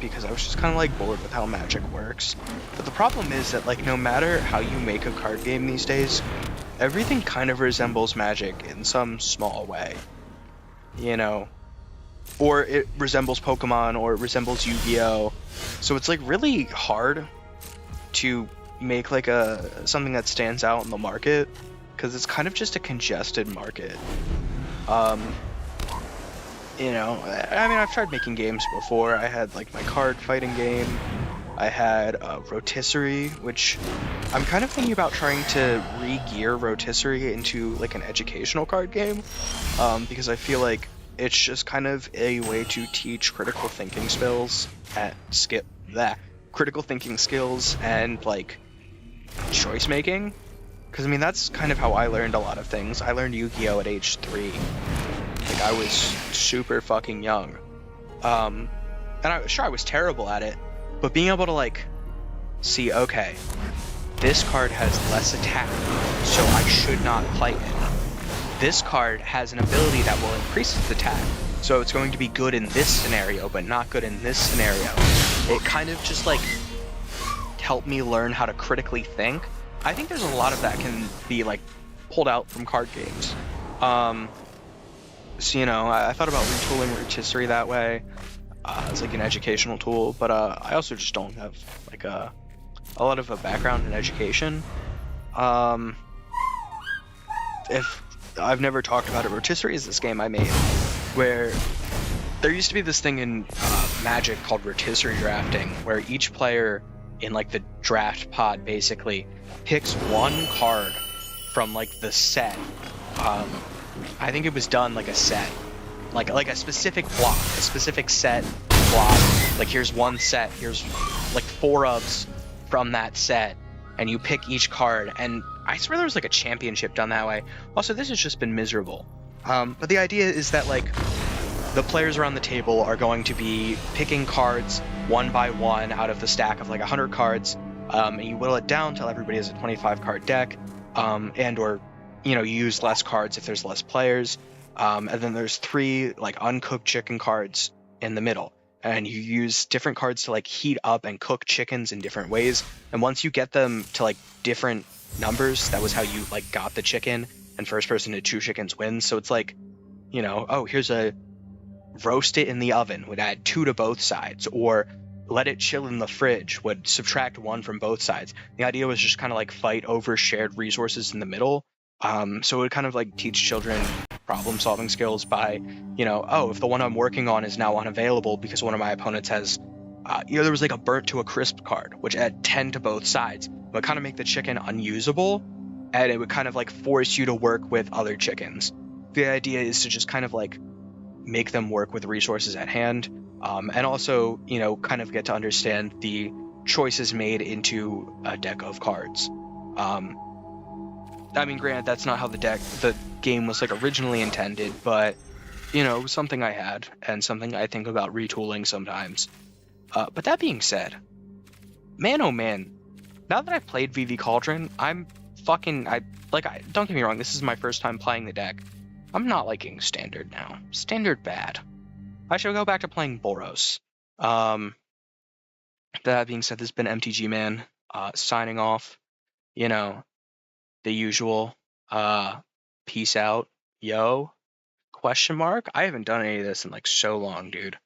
because I was just kind of like bored with how Magic works. But the problem is that, like, no matter how you make a card game these days, everything kind of resembles Magic in some small way. You know, or it resembles Pokemon, or it resembles Yu-Gi-Oh! So it's like really hard to make like something that stands out in the market, because it's kind of just a congested market. You know, I mean, I've tried making games before. I had like my card fighting game. I had Rotisserie, which I'm kind of thinking about trying to re-gear Rotisserie into like an educational card game, because I feel like it's just kind of a way to teach critical thinking skills critical thinking skills and like choice making. Because I mean, that's kind of how I learned a lot of things. I learned Yu-Gi-Oh! At age 3. Like, I was super fucking young, and I was terrible at it. But being able to, like, see, okay, this card has less attack, so I should not play it. This card has an ability that will increase its attack, so it's going to be good in this scenario, but not good in this scenario. It kind of just, like, helped me learn how to critically think. I think there's a lot of that can be, like, pulled out from card games. So, you know, I thought about retooling Rotisserie that way. as like an educational tool, but I also just don't have like a lot of a background in education. Um, if I've never talked about it, rotisserie is this game I made where there used to be this thing in Magic called rotisserie drafting, where each player in like the draft pod basically picks one card from like the set. I think it was done like a set, like a specific block, a specific set block. Like here's one set, here's like 4 ofs from that set, and you pick each card. And I swear there was like a championship done that way. Also, this has just been miserable. But the idea is that like the players around the table are going to be picking cards one by one out of the stack of like 100 cards, and you whittle it down till everybody has a 25 card deck, and or you use less cards if there's less players, and then there's 3 like uncooked chicken cards in the middle, and you use different cards to like heat up and cook chickens in different ways, and once you get them to like different numbers, that was how you like got the chicken, and first person to 2 chickens wins. So it's like, oh, here's a roast it in the oven would add 2 to both sides, or let it chill in the fridge would subtract 1 from both sides. The idea was just kind of like fight over shared resources in the middle. So it would kind of like teach children problem solving skills by, oh, if the one I'm working on is now unavailable because one of my opponents has, there was like a burnt to a crisp card, which add 10 to both sides. It would kind of make the chicken unusable, and it would kind of like force you to work with other chickens. The idea is to just kind of like make them work with resources at hand, and also, kind of get to understand the choices made into a deck of cards. I mean, granted, that's not how the game was like originally intended, but it was something I had and something I think about retooling sometimes. But that being said, man, oh man, now that I've played VV Cauldron, I'm fucking don't get me wrong, this is my first time playing the deck. I'm not liking standard now. Standard bad. I should go back to playing Boros. That being said, this has been MTG Man, signing off. The usual. Peace out. Yo? Question mark? I haven't done any of this in like so long, dude.